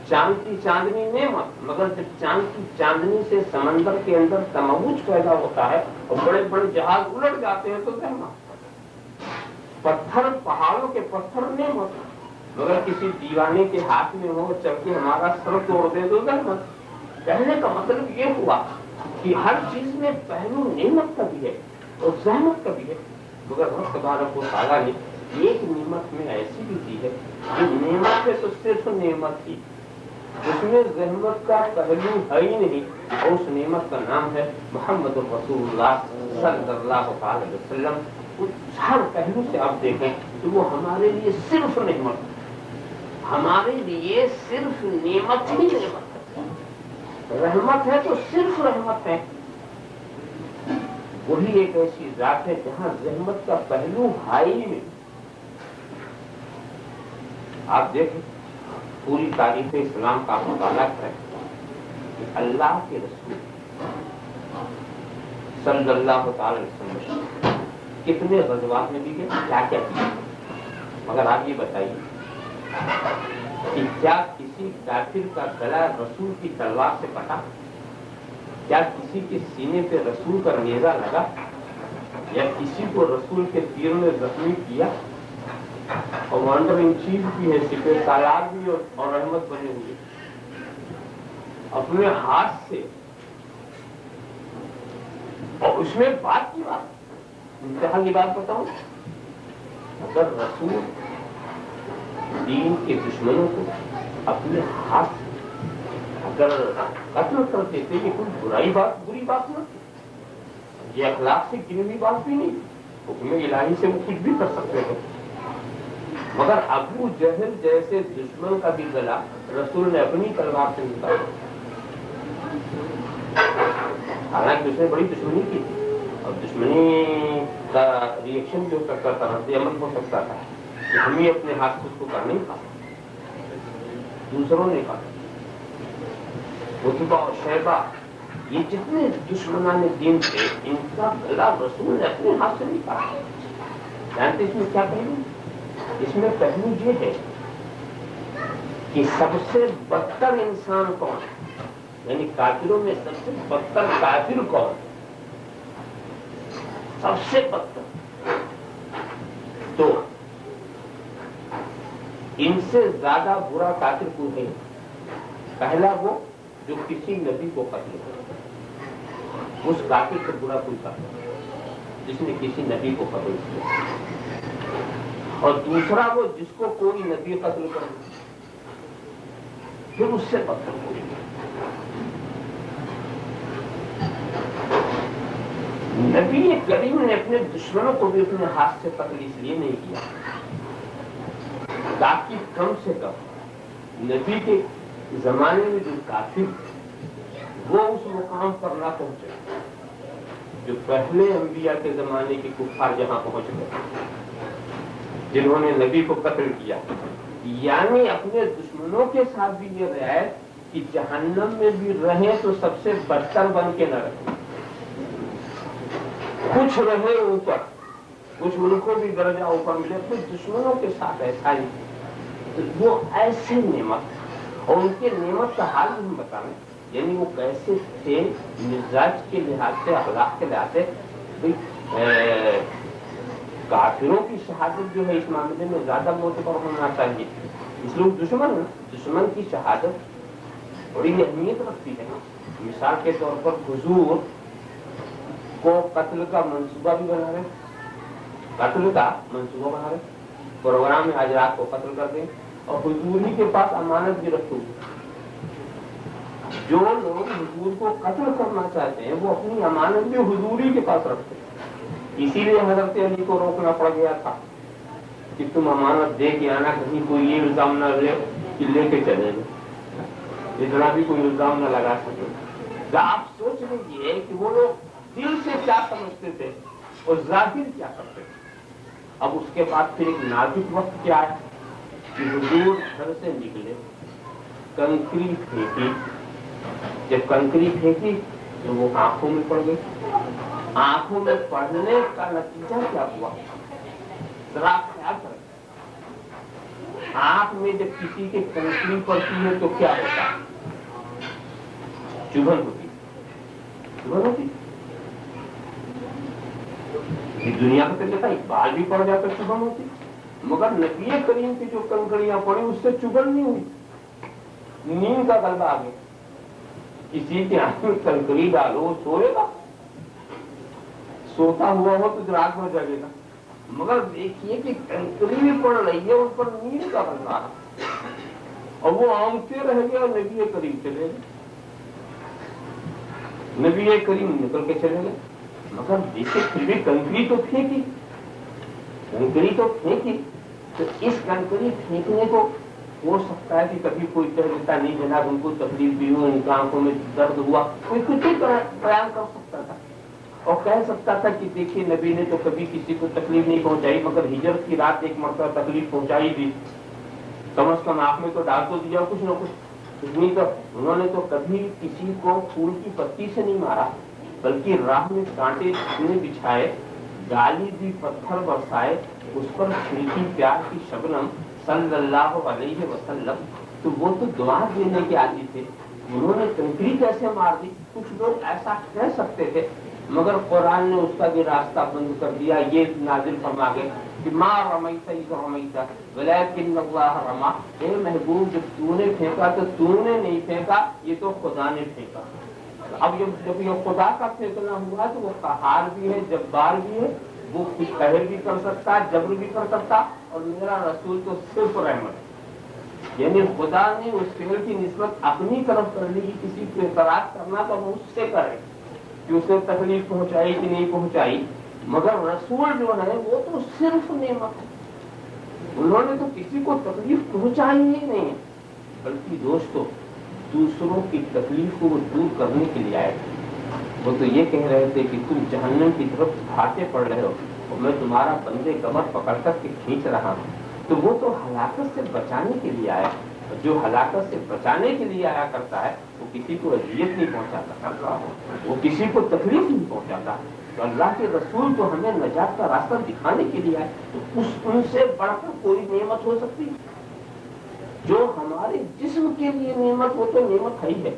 چاند کی چاندنی نعمت, مگر جب چاند کی چاندنی سے سمندر کے اندر تموج پیدا ہوتا ہے اور بڑے بڑے جہاز الٹ جاتے ہیں تو رحمت. پتھر, پہاڑوں کے پتھر نعمت, مگر کسی دیوانے کے ہاتھ میں ہو چل کے ہمارا سر توڑ دے تو رحمت. کہنے کا مطلب یہ ہوا کہ ہر چیز میں پہلو نعمت کا بھی ہے اور رحمت کا بھی ہے. مگر رب تبارک و تعالیٰ نے ایک نعمت میں ایسی بھی دی ہے جو نعمت ہے تو صرف نعمت تھی, اس میں رحمت کا پہلو ہے ہی نہیں, اور اس نعمت کا نام ہے محمد رسول اللہ صلی اللہ علیہ وسلم. ہر پہلو سے آپ دیکھیں تو وہ ہمارے لیے صرف نعمت, ہمارے لیے صرف نعمت ہی نعمت ہے. رحمت ہے تو صرف رحمت ہے. وہی ایک ایسی ذات ہے جہاں رحمت کا پہلو ہائی میں. آپ دیکھیں پوری تاریخ اسلام کا مطالعہ کریں کہ اللہ کے رسول صلی اللہ تعالی وسلم کتنے غزوات میں بھی گئے, کیا کیا کیا. مگر آپ یہ بتائیے کہ کیا کسی کافر کا گلا رسول کی تلوار سے کٹا, کیا کسی کے سینے پہ رسول کا نیزہ لگا, یا کسی کو رسول کے تیر نے زخمی کیا. کمانڈر ان چیف بھی ہے, سپہ سالار بھی اور رحمت بنے ہوئے, اپنے ہاتھ سے. اور اس میں بات کی بات, انتہا کی بات بتاؤں, اگر رسول دین کے دشمنوں کو اپنے ہاتھ اگر قتل کر دیتے یہ کوئی بری بات نہ تھی, یہ اخلاق سے گری ہوئی بات بھی نہیں, حکم الہی سے وہ کچھ بھی کر سکتے تھے. مگر ابو جہل جیسے دشمن کا بھی گلا رسول نے اپنی تلوار سے نکالا. حالانکہ اس نے بڑی دشمنی کی تھی اور دشمنی کا ریئیکشن بھی ہو سکتا تھا, رد عمل ہو سکتا تھا کہ ہم ہی اپنے ہاتھ سے اس کو کر نہیں پا, دوسروں نے کہا. عتبہ اور شیبہ یہ جتنے دشمنان دین تھے ان کا گلا رسول نے اپنے ہاتھ سے نہیں کاٹا. جانتے اس میں کیا پہلو؟ اس میں پہلو یہ ہے کہ سب سے بدتر انسان کون ہے, یعنی کافروں میں سب سے بدتر کافر کون ہے, سب سے بدتر. تو ان سے زیادہ برا کافر کوئی نہیں. پہلا وہ جو کسی نبی کو قتل کرے, اس کافر سے برا کوئی کافر جس نے کسی نبی کو قتل کیا. اور دوسرا وہ جس کو کوئی نبی قتل کر, پھر اس سے بدتر کوئی. نبی کریم نے اپنے دشمنوں کو بھی اپنے ہاتھ سے قتل اس لیے نہیں کیا تاکہ کم سے کم نبی کے زمانے میں جو کافر وہ اس مقام پر نہ پہنچے جو پہلے انبیاء کے زمانے کے کفار جہاں پہنچ گئے جنہوں نے نبی کو قتل کیا. یعنی اپنے دشمنوں کے ساتھ بھی یہ رعایت کہ جہنم میں بھی رہیں تو سب سے بدتر بن کے نہ رہیں, کچھ رہے اوپر, کچھ ان کو بھی درجہ اوپر ملے, اپنے دشمنوں کے ساتھ ایسا ہی. وہ ایسے نعمت اور ان کے نعمت کا حال ہم بتائیں, یعنی وہ کیسے تھے مزاج کے لحاظ سے, اخلاق کے لحاظ سے. کافروں کی شہادت جو ہے اس معاملے میں زیادہ معتبر ہونا چاہیے. اس لوگ دشمن کی شہادت بڑی اہمیت رکھتی ہے. مثال کے طور پر حضور کو قتل کا منصوبہ بھی بنا رہے, پروگرام میں آج رات کو قتل کر دیں اور حضور ہی کے پاس امانت بھی رکھو. جو لوگ حضور کو قتل کرنا چاہتے ہیں وہ اپنی امانت بھی حضور ہی کے پاس رکھتے ہیں. اسی لیے حضرت علی کو روکنا پڑ گیا تھا کہ تم امانت دے کے آنا, کہیں کوئی یہ الزام نہ لے کہ لے کے چلے گئے, اتنا بھی کوئی الزام نہ لگا سکے. تو آپ سوچ لیجیے کہ وہ لوگ دل سے کیا سمجھتے تھے اور ظاہر کیا کرتے تھے. اب اس کے بعد پھر ایک نازک وقت کیا ہے کہ حضور گھر سے نکلے, کنکری پھینکی, جب کنکری پھینکی تو وہ آنکھوں میں پڑ گئی. آنکھوں میں پڑنے کا نتیجہ کیا ہوا ذرا خیال کریں. آنکھ میں جب کسی کے کنکری پڑتی ہے تو کیا ہوتا ہے؟ چبھن ہوتی. دنیا کا طریقہ اقبال بھی پڑ جاتا چبھن ہوتی, مگر نبی کریم کی جو کنکریاں پڑی اس سے چبھن نہیں ہوئی. نیند کا غلبہ آ گیا. کسی کے آنکھ میں کنکری ڈالو وہ سوئے گا, سوتا ہوا ہو تو رات میں جگے گا, مگر دیکھیے کہ کنکری بھی پڑ رہی ہے ان پر نیند کا غلبہ آ رہا اور وہ آنکھیں رہ گئے اور نبی کریم چلے گئے. نبی کریم نکل کے چلے گئے, مگر دیکھے پھر بھی کنکری تو پھینکی. تو اس کنکری پھینکنے کو ہو سکتا ہے کہ کبھی کوئی کہہ دیتا نہیں جناب ان کو تکلیف بھی ہو, ان کی آنکھوں میں درد ہوا, کوئی کچھ بھی بیان کر سکتا تھا اور کہہ سکتا تھا کہ دیکھیے نبی نے تو کبھی کسی کو تکلیف نہیں پہنچائی, مگر ہجرت کی رات ایک مرتبہ تکلیف پہنچائی دی, کم از کم آنکھ میں تو ڈال تو دیا کچھ نہ کچھ. انہوں نے تو کبھی کسی کو پھول کی پتی سے نہیں مارا, بلکہ راہ میں کانٹے بچھائے, گالی دی, پتھر برسائے, اس پر کھلتی پیار کی شبنم صلی اللہ علیہ وسلم. تو وہ تو دعا دینے کے عادی تھے, انہوں نے کنکری کیسے مار دی؟ کچھ لوگ ایسا کہہ سکتے تھے, مگر قرآن نے اس کا بھی راستہ بند کر دیا. یہ نازل فرما گئے کہ ما رمیت اذ رمیت ولکن اللہ رما, اے محبوب جب تو نے پھینکا تو تو نے نہیں پھینکا, یہ تو خدا نے پھینکا. اب جب یہ خدا کا پھینکنا ہوا تو وہ قہار بھی ہے, جبار بھی ہے, وہ کچھ قہر بھی کر سکتا ہے, جبر بھی کر سکتا, اور میرا رسول تو صرف رحمت ہے. یعنی خدا نے اس فعل کی نسبت اپنی طرف کر لی, کسی کو اعتراض کرنا تو وہ اس سے کرے کہ اس نے تکلیف پہنچائی کہ نہیں پہنچائی, مگر رسول جو ہے وہ تو صرف نعمت ہے. انہوں نے تو کسی کو تکلیف پہنچائی ہی نہیں, بلکہ دوستو دوسروں کی تکلیف کو وہ دور کرنے کے لیے آئے تھے. وہ تو یہ کہہ رہے تھے کہ تم جہنم کی طرف بھاگے پڑ رہے ہو اور میں تمہارا بندے کمر پکڑ کر کے کھینچ رہا ہوں. تو وہ تو ہلاکت سے بچانے کے لیے آیا, جو ہلاکت سے بچانے کے لیے آیا کرتا ہے وہ کسی کو اذیت نہیں پہنچاتا, وہ کسی کو تکلیف نہیں پہنچاتا. تو اللہ کے رسول تو ہمیں نجات کا راستہ دکھانے کے لیے آئے, تو ان سے بڑھ کر کوئی نعمت ہو سکتی ہے؟ جو ہمارے جسم کے لیے نعمت وہ تو نعمت ہے ہی ہے,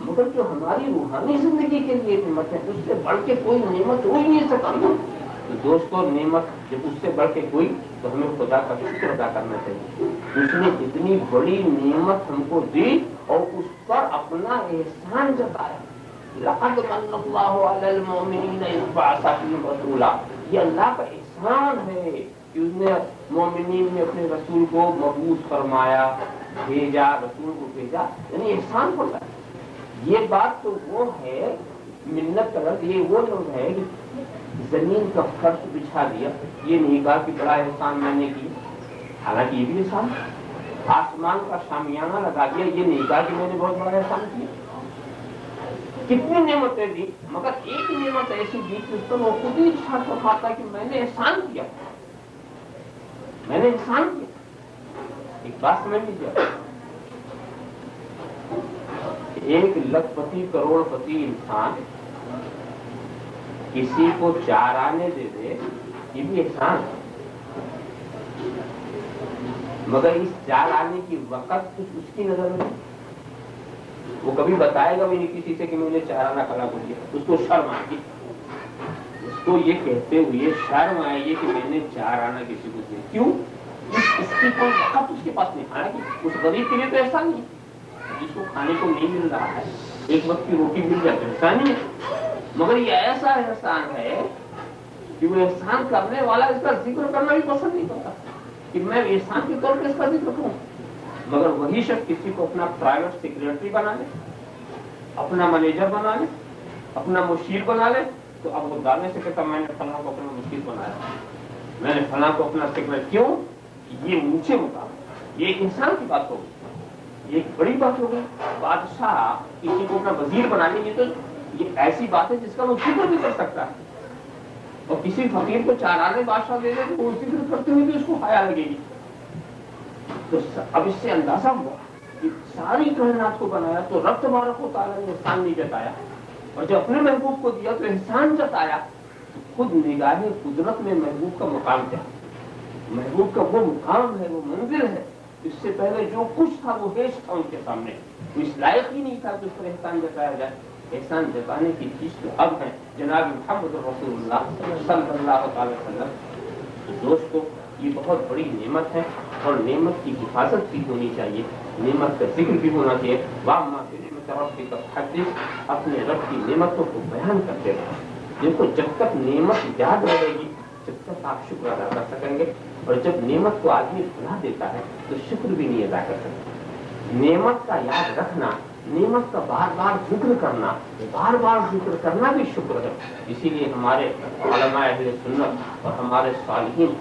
مگر جو ہماری روحانی زندگی کے لیے نعمت ہے اس سے بڑھ کے کوئی نعمت ہو ہی نہیں سکتا. تو دوستو نعمت جب اس سے بڑھ کے کوئی, تو ہمیں خدا کا شکر ادا کرنا چاہیے. اس نے اتنی بڑی نعمت ہم کو دی اور اس پر اپنا احسان جتایا. لقد من اللہ علی المؤمنین اذ بعث فیہم رسولا, یہ اللہ کا احسان ہے کہ اس نے مومنین میں اپنے رسول کو مبعوث فرمایا, بھیجا, رسول کو بھیجا, یعنی احسان فرمایا. یہ بات تو وہ ہے منت طرف, یہ وہ لوگ ہے زمین کا فرش بچھا دیا، یہ نہیں کہا کہ بڑا احسان میں نے کیا، حالانکہ یہ بھی احسان، آسمان کا شامیانہ لگا دیا، یہ نہیں کہا کہ میں نے بہت بڑا احسان کیا۔ کتنی نعمتیں دی، مگر ایک نعمت ایسی دی کہ اس پر وہ خود ہی اشارہ فرماتا کہ میں نے احسان کیا، میں نے احسان کیا۔ ایک بات سمجھ لیجیے، ایک لکھ پتی کروڑ پتی انسان کسی کو 4 آنے دے دے، یہ بھی احسان ہے، مگر اس 4 آنے کی وقت کچھ اس کی نظر میں وہ کبھی بتائے گا بھی نہیں کسی سے کہ میں نے 4 آنا کھڑا کر دیا، اس کو شرم آئے گی، اس کو یہ کہتے ہوئے شرم آئے گی کہ میں نے 4 آنا کسی کو دیا۔ کیوں؟ اس کی کوئی وقت اس کے پاس نہیں، حالانکہ اس غریب کے لیے تو ایسا نہیں، جس کو کھانے کو نہیں مل رہا ہے، ایک وقت کی روٹی مل جائے تو احسان نہیں ہے، مگر یہ ایسا احسان ہے کہ وہ احسان کرنے والا اس کا ذکر کرنا بھی پسند نہیں کرتا کہ میں احسان کے طور پہ اس کا ذکر کروں، مگر وہی شخص کسی کو اپنا پرائیویٹ سیکریٹری بنا لے، اپنا مینیجر بنا لے، اپنا مشیر بنا لے، تو اب وہ دانے سے کہتا میں نے فلاں کو اپنا مشیر بنایا، میں نے فلاں کو اپنا سیکریٹری، کیوں؟ یہ اونچے مقام، یہ ایک انسان کی بات ہوگی، یہ ایک بڑی بات ہوگی۔ بادشاہ کسی کو اپنا وزیر بنا لے، یہ ایسی بات ہے جس کا وہ ذکر بھی کر سکتا ہے، اور کسی فقیر کو 4 آنے بادشاہ دے دے تو وہ ذکر کرتے ہوئے بھی اس کو حیا لگے گی۔ تو اب اس سے اندازہ ہوا کہ ساری کائنات کو بنایا تو رب تبارک و تعالیٰ نے احسان نہیں جتایا، اور جب اپنے محبوب کو دیا تو احسان جتایا، تو خود نگاہ قدرت میں محبوب کا مقام کیا، محبوب کا وہ مقام ہے، وہ منزل ہے، اس سے پہلے جو کچھ تھا وہ ہیچ تھا ان کے سامنے، وہ اس لائق ہی نہیں تھا کہ اس پر احسان جتایا جائے۔ احسان جتانے کی چیز تو اب ہے جناب محمد رسول اللہ صلی اللہ علیہ وسلم۔ تو دوستو، یہ بہت بڑی نعمت ہے، اور نعمت کی حفاظت بھی ہونی چاہیے، نعمت کا ذکر بھی ہونا چاہیے۔ وَأَمَّا بِنِعْمَةِ رَبِّكَ فَحَدِّثْ، اپنے رب کی نعمتوں کو بیان کرتے رہو۔ دیکھو، جب تک نعمت یاد رہے گی جب تک آپ شکر ادا کر سکیں گے، اور جب نعمت کو آدمی بھلا دیتا ہے تو شکر بھی نہیں ادا کر سکتا۔ نعمت کا یاد رکھنا، نعمت کا بار بار ذکر کرنا، بار بار ذکر کرنا بھی شکر ہے۔ اسی لیے ہمارے علماء اہل سنت اور ہمارے صالحین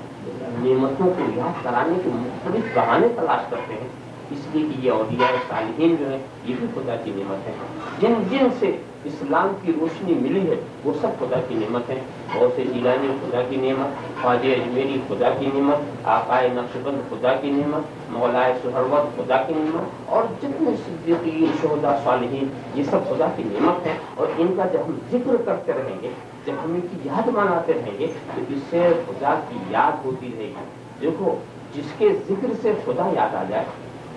نعمتوں کو یاد کرانے کے مختلف بہانے تلاش کرتے ہیں، اس لیے کہ یہ اولیاء صالحین جو ہیں یہ بھی خدا کی نعمت ہے، جن جن سے اسلام کی روشنی ملی ہے وہ سب خدا کی نعمت ہے۔ غوث جیلانی خدا کی نعمت، خواجہ اجمیری خدا کی نعمت، آقائے نقشبند خدا کی نعمت، مولائے سہروردی خدا کی نعمت، اور جتنے صدیقین، شہداء، صالحین، یہ سب خدا کی نعمت ہے، اور ان کا جب ہم ذکر کرتے رہیں گے، جب ہم ان کی یاد مناتے رہیں گے تو اس سے خدا کی یاد ہوتی رہے گی۔ دیکھو، جس کے ذکر سے خدا یاد آ جائے،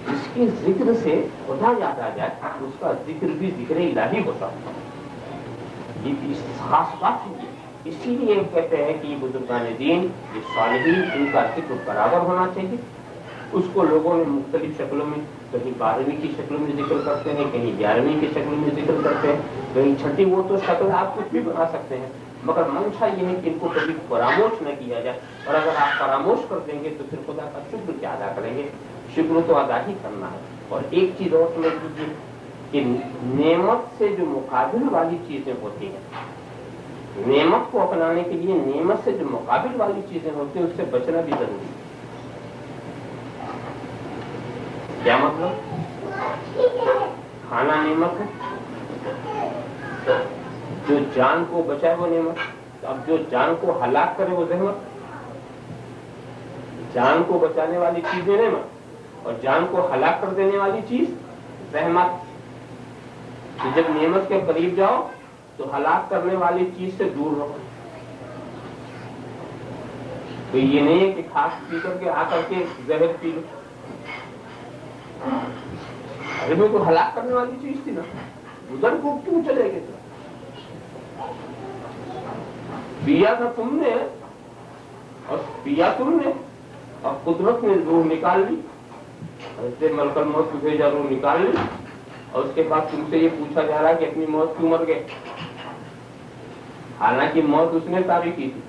جس کے ذکر سے خدا یاد آ جائے، اس کا ذکر بھی ذکر الہی ہوتا ہے، یہ خاص بات ہے۔ اسی لیے کہتے ہیں کہ یہ بزرگان دین، یہ صالحین، ان کا ذکر برابر ہونا چاہیے۔ اس کو لوگوں نے مختلف شکلوں میں، کہیں 12ویں کی شکل میں ذکر کرتے ہیں، کہیں 11ویں کی شکل میں ذکر کرتے ہیں، کہیں چھٹی، وہ تو شکل آپ کچھ بھی بنا سکتے ہیں، مگر منشا یہ ہے کہ ان کو کبھی فراموش نہ کیا جائے، اور اگر آپ فراموش کر دیں گے تو پھر خدا کا شکر کیا ادا کریں گے؟ شکر تو ادا ہی کرنا ہے۔ اور ایک چیز اور سمجھ لیجیے کہ نعمت سے جو مقابل والی چیزیں ہوتی ہیں، نعمت کو اپنانے کے لیے نعمت سے جو مقابل والی چیزیں ہوتی ہیں اس سے بچنا بھی ضروری ہے۔ کیا مطلب؟ کھانا نعمت ہے، جو جان کو بچائے وہ نعمت، اب جو جان کو ہلاک کرے وہ زحمت۔ جان کو بچانے والی چیزیں نعمت، اور جان کو ہلاک کر دینے والی چیز زحمت۔ کہ جب نعمت کے قریب جاؤ تو ہلاک کرنے والی چیز سے دور رہو۔ تو یہ نہیں ہے کہ کھاس پی کر کے آ کر کے زہر پی لو، ارے میں تو ہلاک کرنے والی چیز تھی نا، ادھر کو کیوں چلے گئے؟ پیا تھا تم نے، اور پیا تم نے، اور قدرت نے روح نکال لی، ایسے ملک الموت کو بھیجا، روح نکال لی، اور اس کے بعد تم سے یہ پوچھا جا رہا ہے کہ اپنی موت کیوں مر گئے؟ حالانکہ موت اس نے طاری کی تھی،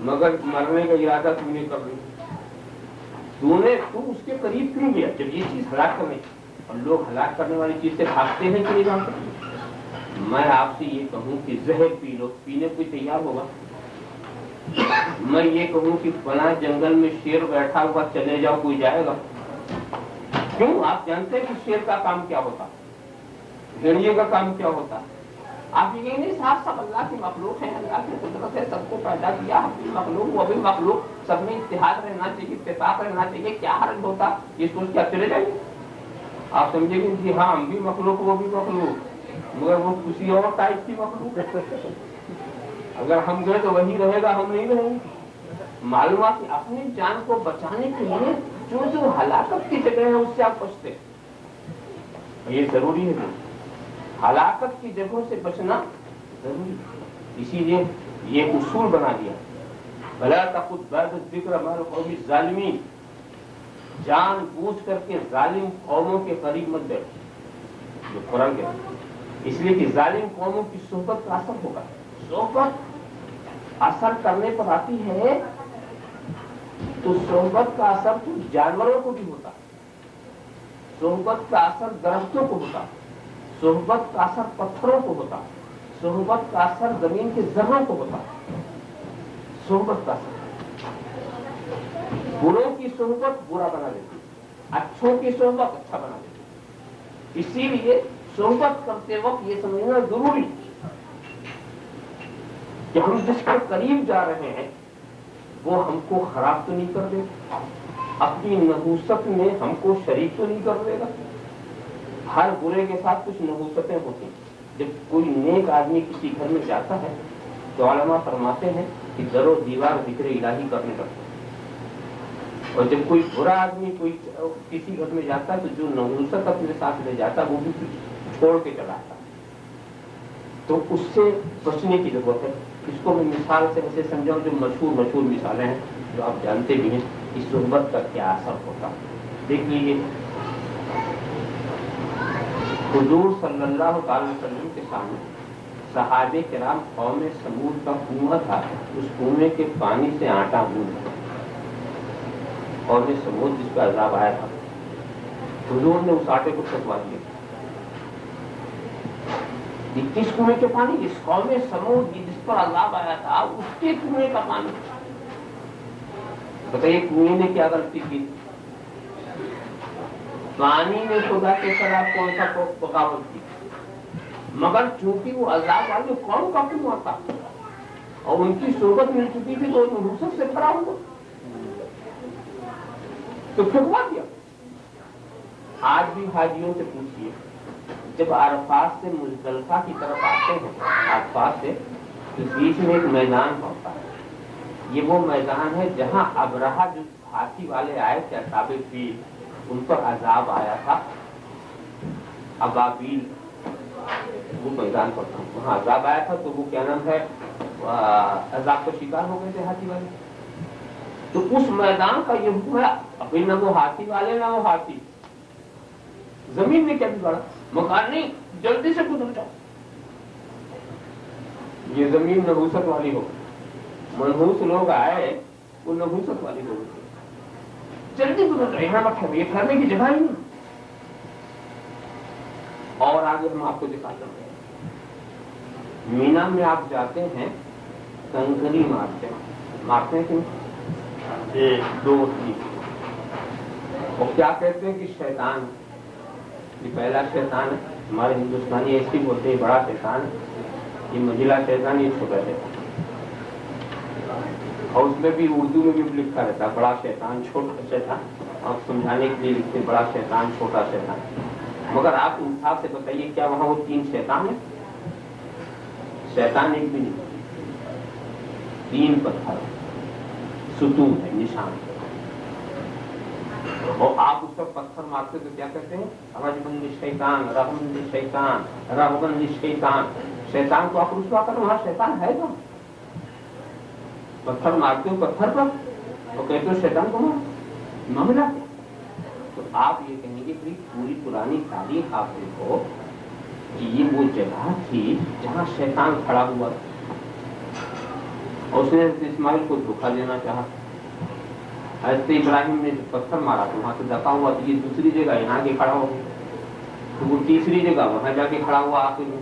مگر مرنے کا ارادہ تم نے کر لیا۔ تو اس کے قریب کیوں گیا جب یہ چیز ہلاک کرنے؟ اور لوگ ہلاک کرنے والی چیز سے بھاگتے ہیں کہ نہیں بھاگتے؟ میں آپ سے یہ کہوں کہ زہر پی لو، پینے کوئی تیار ہوگا؟ میں یہ کہوں کہ فلاں جنگل میں شیر بیٹھا ہوا، چلے جاؤ، کوئی جائے گا؟ کیوں؟ آپ جانتے ہیں کہ شیر کا کام کیا ہوتا، بھیڑیے کا کام کیا ہوتا؟ آپ یہ کہیں نہیں صاحب سب اللہ کی مخلوق ہیں، اللہ کی قدرت ہے، سب کو پیدا کیا، ہم بھی مخلوق وہ بھی مخلوق، سب میں اتحاد رہنا چاہیے، اتفاق رہنا چاہیے، کیا حرج ہوتا؟ یہ سوچ کے آپ چلے جائیں گے؟ آپ سمجھیں گے کہ ہاں ہم بھی مخلوق وہ بھی مخلوق، مگر وہ کسی اور ٹائپ کی مخلوق ہے۔ اگر ہم گئے تو وہی رہے گا، ہم نہیں رہیں گے۔ معلوم ہے کہ اپنی جان کو بچانے کے لیے جو جو ہلاکت کی جگہ ہے اس سے آپ بچتے، یہ ضروری ہے، ہلاکت کی جگہوں سے بچنا ضروری ہے۔ اسی لیے یہ اصول بنا دیا، بھلا تخود بعد الذکر مع القوم الظالمین، جان بوجھ کر کے ظالم قوموں کے قریب مت بیٹھو، جو قرآن کہتا ہے، اس لیے کہ ظالم قوموں کی صحبت کا اثر ہوگا۔ صحبت اثر کرنے پر آتی ہے تو صحبت کا اثر تو جانوروں کو بھی ہوتا، صحبت کا اثر درختوں کو ہوتا، صحبت کا اثر پتھروں کو ہوتا، صحبت کا اثر زمین کے ذروں کو ہوتا، صحبت کا اثر۔ بروں کی صحبت برا بنا دیتی، اچھوں کی صحبت اچھا بنا دیتی۔ اسی لیے صحبت کرتے وقت یہ سمجھنا ضروری کہ ہم جس کے قریب جا رہے ہیں وہ ہم کو خراب تو نہیں کر دے گا، اپنی نحوست میں ہم کو شریک تو نہیں کر دے گا۔ ہر برے کے ساتھ کچھ نحوستیں ہوتی ہیں۔ جب کوئی نیک آدمی کسی گھر میں جاتا ہے تو علماء فرماتے ہیں کہ در و دیوار ذکر الہی کرنے لگتے ہیں، اور جب کوئی برا آدمی کوئی کسی گھر میں جاتا ہے تو جو نحوست اپنے ساتھ لے جاتا ہے وہ بھی چھوڑ کے چلا آتا ہے۔ تو اس سے بچنے کی ضرورت ہے۔ اس کو میں مثال سے ایسے سمجھاؤں جو مشہور مثالیں ہیں جو آپ جانتے بھی ہیں کہ صحبت کا کیا اثر ہوتا۔ دیکھ لیجیے، حضور صلی اللہ تعالی وسلم کے سامنے صحابہ کرام قوم سمود کا کنواں تھا، اس کنویں کے پانی سے آٹا گوندھا، قوم سمود جس کا عذاب آیا تھا، حضور نے اس آٹے کو چھکوا دیا۔ کس کنویں کے پانی؟ اس قوم سمود جس پر عذاب آیا تھا اس کے کنویں کا پانی۔ بتائیے کنویں نے کیا غلطی کی؟ پانی نے خدا کے خلاف کون سا بغاوت کی؟ مگر چونکہ وہ عذاب والے قوم کا کنواں تھا اور ان کی صحبت مل چکی تھی تو نحوست سے بھرا ہوا تو پھینکوا دیا۔ آج بھی حاجیوں سے پوچھیے، جب عرفات سے مزدلفہ کی طرف آتے ہیں، عرفات سے تو بیچ میں ایک میدان ہوتا ہے، یہ وہ میدان ہے جہاں ابرہہ جو ہاتھی والے آئے تھے اصحاب فیل، ان پر عذاب آیا تھا، ابابیل وہ میدان پر تھا، وہاں عذاب آیا تھا تو وہ کیا نام ہے عذاب کا شکار ہو گئے تھے ہاتھی والے۔ تو اس میدان کا یہ حکم ہے، ابھی نہ وہ ہاتھی والے نہ وہ ہاتھی، زمین نے کیا بگاڑا؟ مکان نہیں، جلدی سے گزر جاؤ۔ یہ زمین نحوست والی ہو، منحوس لوگ آئے وہ نحوست والی ہو گئی، جلدی گزر جاؤ، یہاں مت ٹھہرو، یہ ٹھہرنے کی جگہ ہی نہیں۔ اور آگے ہم آپ کو دکھاتے ہیں، مینا میں آپ جاتے ہیں، کنکری مارتے ہیں کیوں؟ دو اور کیا کہتے ہیں کہ شیطان، یہ پہلا شیطان ہے، ہمارے ہندوستانی ایسی بولتے ہیں بڑا شیطان ہے، یہ منجلا شیطان، یہ چھوٹا شیطان، اور اس میں بھی اردو میں بھی لکھا رہتا ہے بڑا شیطان چھوٹا شیطان، اور سمجھانے کے لیے لکھتے بڑا شیطان چھوٹا شیطان۔ مگر آپ انصاف سے بتائیے کیا وہاں وہ تین شیطان ہیں؟ شیطان ایک بھی نہیں، تین پتھر ستون ہے، نشان، اور آپ اس پر پتھر مارتے تو کیا کہتے ہیں؟ رجمن شیطان، رحمن شیطان، رحمن شیطان، شیطان کو آپ رسوا کر وہاں شیطان ہے کہاں؟ پتھر مارتے ہو پتھر پر اور کہتے ہو شیطان کو مار، معاملہ ہے۔ تو آپ یہ کہیں گے کہ پوری پرانی تاریخ آپ دیکھو کہ یہ وہ جگہ تھی جہاں شیطان کھڑا ہوا اور اس نے اسماعیل کو دھوکہ دینا چاہا۔ حضرت ابراہیم نے پتھر مارا تو وہاں سے دفع ہوا، تو یہ دوسری جگہ یہاں کے کھڑا ہو گیا، تو وہ تیسری جگہ وہاں جا کے کھڑا ہوا آخر میں۔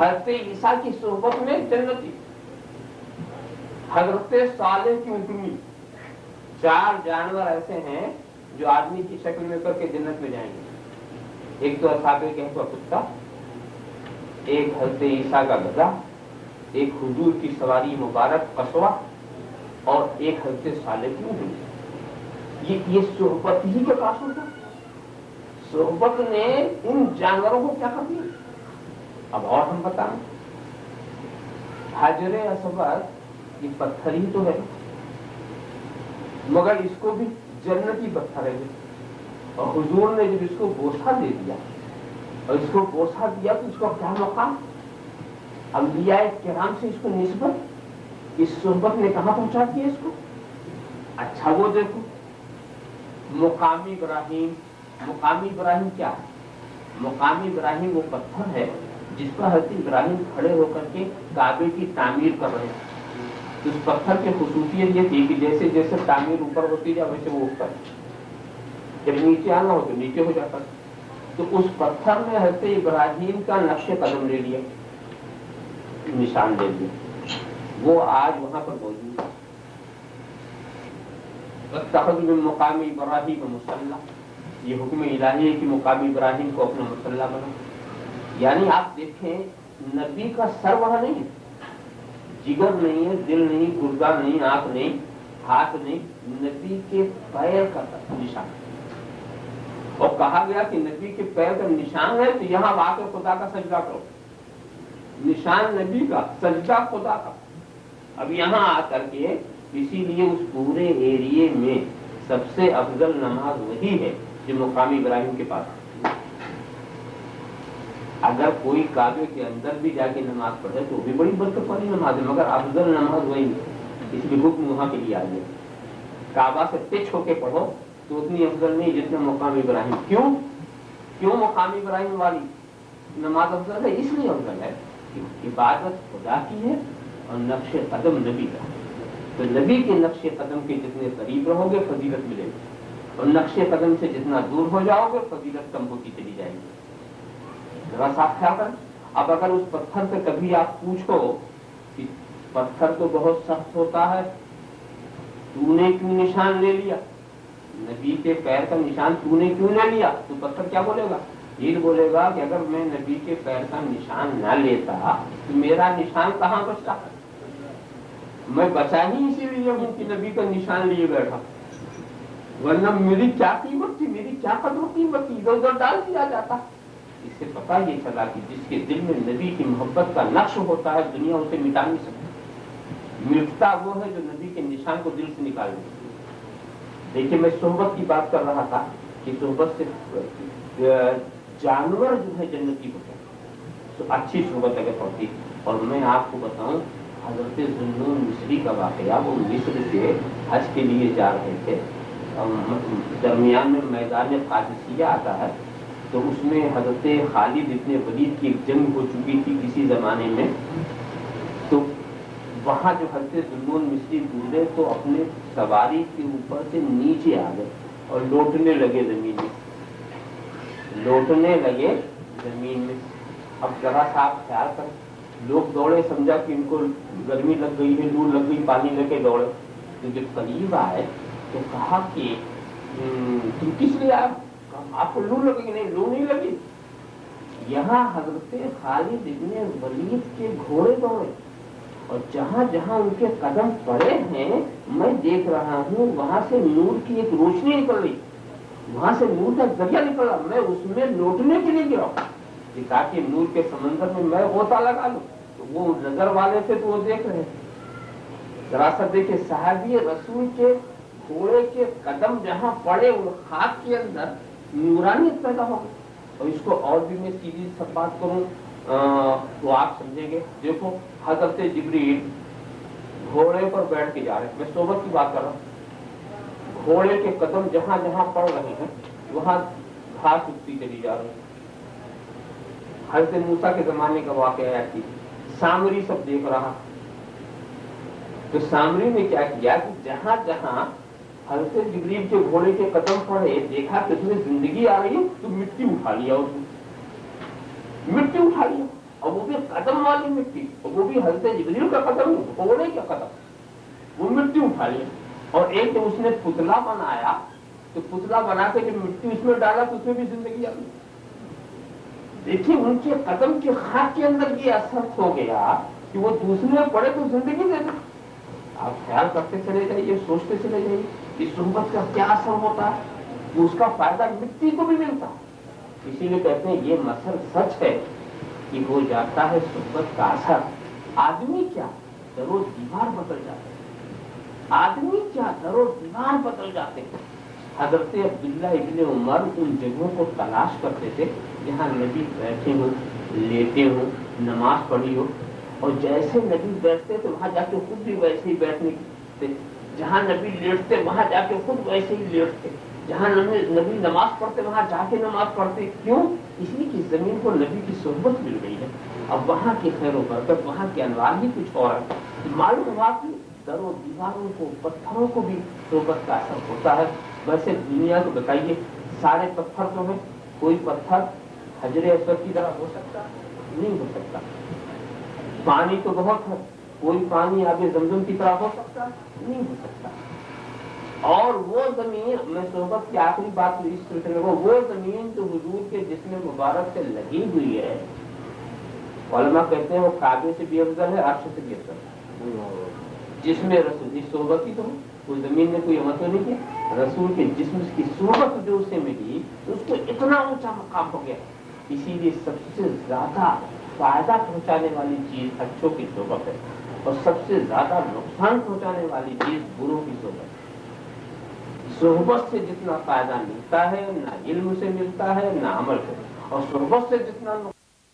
حضرت عیسیٰ کی صحبت میں جنتی، حضرت صالح کی اٹھنی، 4 جانور ایسے ہیں جو آدمی کی شکل میں کر کے جنت میں جائیں گے۔ ایک تو اصحاب کہف کا کتا، ایک حضرت عیسیٰ کا گدھا، ایک حضور کی سواری مبارک قصوہ، اور ایک حضرت صالح کی اٹھنی۔ یہ صحبت ہی کے پاس ہوتا، صحبت نے ان جانوروں کو کیا کر دیا۔ اب اور ہم بتائیں، حجر اسود یہ پتھر ہی تو ہے، مگر اس کو بھی جنتی پتھر ہے، اور حضور نے جب اس کو بوسہ دے دیا اور اس کو بوسہ دیا تو اس کو کیا مقام، انبیاء کرام سے اس کو نسبت، اس صحبت نے کہاں پہنچا دیا اس کو۔ اچھا وہ دیکھو مقامی ابراہیم، مقامی ابراہیم کیا ہے؟ مقامی ابراہیم وہ پتھر ہے جس پر حضرت ابراہیم کھڑے ہو کر کے کعبے کی تعمیر کر رہے ہیں۔ اس پتھر کی خصوصیت یہ تھی کہ جیسے جیسے تعمیر اوپر ہوتی جائے ویسے وہ اوپر، جب نیچے آنا ہو تو نیچے ہو جاتا۔ تو اس پتھر نے حضرت ابراہیم کا نقش قدم لے لیا، نشان لے لیا، وہ آج وہاں پر موجود ہے۔ وَاتَّخَذُوا مِن مقام ابراہیم مصلی، یہ حکم الہی ہے کہ مقام ابراہیم کو اپنا مصلی بنا۔ یعنی آپ دیکھیں نبی کا سر وہاں نہیں ہے، جگر نہیں ہے، دل نہیں، گردہ نہیں، آنکھ نہیں، ہاتھ نہیں، نبی کے پیر کا نشان، اور کہا گیا کہ نبی کے پیر کا نشان ہے تو یہاں آ کر خدا کا سجدہ کرو، نشان نبی کا، سجدہ خدا کا۔ اب یہاں آ کر کے اسی لیے اس پورے ایریے میں سب سے افضل نماز وہی ہے جو مقامی ابراہیم کے پاس ہے۔ اگر کوئی کعبے کے اندر بھی جا کے نماز پڑھے تو بھی بڑی برکت والی نماز ہے، مگر افضل نماز وہی ہے، اس لیے حکم وہاں کے لیے آ گیا۔ کعبہ سے پچھ ہو کے پڑھو تو اتنی افضل نہیں جتنا مقام ابراہیم۔ کیوں مقام ابراہیم والی نماز افضل ہے؟ اس لیے افضل ہے کہ عبادت خدا کی ہے اور نقش قدم نبی کا، تو نبی کے نقش قدم کے جتنے قریب رہو گے فضیلت ملے گی، اور نقش قدم سے جتنا دور ہو جاؤ گے فضیلت کم ہوتی چلی جائے گی۔ ذرا صاف خیال کریں۔ اب اگر اس پتھر سے کبھی آپ پوچھو کہ پتھر تو بہت سخت ہوتا ہے، تو نے کیوں نشان لے لیا، نبی کے پیر کا نشان تو نے کیوں لے لیا، تو پتھر کیا بولے گا؟ یہ بولے گا کہ اگر میں نبی کے پیر کا نشان نہ لیتا تو میرا نشان کہاں بچتا، میں بچا ہی اسی لیے ہوں کہ نبی کا نشان لیے بیٹھا، ورنہ میری کیا قیمت تھی، میری کیا قدر و قیمت تھی، ادھر ادھر ڈال دیا جاتا۔ اس سے پتہ یہ چلا کہ جس کے دل میں نبی کی محبت کا نقش ہوتا ہے دنیا اسے مٹا نہیں سکتی، مٹتا وہ ہے جو نبی کے نشان کو دل سے نکال دے۔ دیکھیے میں صحبت کی بات کر رہا تھا کہ صحبت سے جانور جو ہے جنتی ہوتے ہیں، تو اچھی صحبت اگر پڑتی۔ اور میں آپ کو بتاؤں حضرت ذوالنون مصری کا واقعہ، وہ مصر سے حج کے لیے جا رہے تھے، درمیان میں میدان قادسیہ آتا ہے، تو اس میں حضرت خالد ابن ولید کی ایک جنگ ہو چکی تھی کسی زمانے میں، تو وہاں جو حضرت ذوالنون مصری گزرے تو اپنے سواری کے اوپر سے نیچے آ گئے اور لوٹنے لگے زمین میں، لوٹنے لگے زمین میں۔ اب ذرا سا آپ خیال کریں، لوگ دوڑے، سمجھا کہ ان کو گرمی لگ گئی ہے، لو لگ گئی، پانی لے کے دوڑے، تو جب قریب آئے تو کہا کہ تم کس لیے آئے؟ آپ کو لو لگی؟ نہیں، لو نہیں لگی، یہاں حضرت خالد ابن ولید کے گھوڑے دوڑے اور جہاں جہاں ان کے قدم پڑے ہیں میں دیکھ رہا ہوں وہاں سے نور کی ایک روشنی نکل رہی، وہاں سے نور کا ذریعہ نکل رہا، میں اس میں لوٹنے کے لیے گرا تاکہ نور کے سمندر میں غوطہ لگا لوں، تو وہ نظر والے تھے تو وہ دیکھ رہے تھے۔ ذرا سا دیکھیں صحابی رسول کے گھوڑے کے قدم جہاں پڑے وہ خاک کے اندر نورانیت پیدا ہو گئی۔ اور اس کو اور بھی میں سیدھی سب بات کروں تو آپ سمجھیں گے۔ دیکھو حضرت جبریل گھوڑے پر بیٹھ کے جا رہے ہیں، میں صحبت کی بات کر رہا ہوں، گھوڑے کے قدم جہاں جہاں پڑ رہے ہیں وہاں گھاس اگتی چلی جا رہی ہے۔ حضرت موسیٰ کے زمانے کا واقعہ ہے کہ سامری سب دیکھ رہا، تو سامری نے کیا کیا کہ جہاں جہاں حضرت جبریل کے گھوڑے کے قدم پڑے دیکھا کہ اس میں زندگی آ رہی ہے تو مٹی اٹھا لیا، اس نے مٹی اٹھا لیا، اور وہ بھی قدم والی مٹی، اور وہ بھی حضرت جبریل کا قدم ہونے کا قدم، وہ مٹی اٹھا لی، اور ایک جب اس نے پتلا بنایا تو پتلا بنا کے جب مٹی اس میں ڈالا تو اس میں بھی زندگی آ گئی۔ دیکھیے ان کے قدم کی خاک کے اندر یہ اثر ہو گیا کہ وہ دوسرے میں پڑے تو زندگی دے دے۔ آپ خیال کرتے چلے جائیے، سوچتے چلے جائیے کہ صحبت کا کیا اثر ہوتا ہے، کہ اس کا فائدہ مٹی کو بھی ملتا ہے۔ اسی لیے کہتے ہیں یہ مثل سچ ہے کہ ہو جاتا ہے صحبت کا اثر، آدمی کیا در و دیوار بدل جاتے ہیں، آدمی کیا در و دیوار بدل جاتے ہیں۔ حضرت عبداللہ ابن عمر ان جگہوں کو تلاش کرتے تھے جہاں نبی بیٹھے ہوں، لیٹے ہوں، نماز پڑھی ہو، اور جیسے نبی بیٹھتے تو وہاں جا کے خود بھی ویسے ہی بیٹھنے کی، جہاں نبی لیٹتے وہاں جا کے خود ویسے ہی لیٹتے، جہاں نبی نماز پڑھتے وہاں جا کے نماز پڑھتے۔ کیوں؟ اس لیے کہ زمین کو نبی کی صحبت مل گئی ہے، اب وہاں کی خیر و برکت، وہاں کے انوار ہی کچھ اور ہے۔ معلوم ہوا کہ در و دیواروں کو، پتھروں کو بھی صحبت کا اثر ہوتا ہے۔ ویسے دنیا کو بتائیے سارے پتھر جو ہیں، کوئی پتھر حجر اسود کی طرح ہو سکتا نہیں ہو سکتا، پانی تو بہت ہے، کوئی پانی آب زمزم کی طرح ہو سکتا نہیں ہو سکتا۔ اور وہ زمین، میں صحبت کی آخری بات اس سلسلے میں، وہ زمین جو حضور کے جسم مبارک سے لگی ہوئی ہے، علماء کہتے ہیں وہ کعبے سے بھی افضل ہے، عرش سے بھی افضل ہے۔ جسم رسول کی صحبت ہی تو ہے، کوئی زمین نے کوئی عمل تو نہیں کیا، رسول کے جسم کی صحبت جو اسے ملی اس کو اتنا اونچا مقام ہو گیا۔ اسی لیے سب سے زیادہ فائدہ پہنچانے والی چیز اچھوں کی صحبت ہے، اور سب سے زیادہ نقصان پہنچانے والی چیز بروں کی صحبت ہے۔ صحبت سے جتنا فائدہ ملتا ہے نہ علم سے ملتا ہے نہ عمل سے، اور صحبت سے جتنا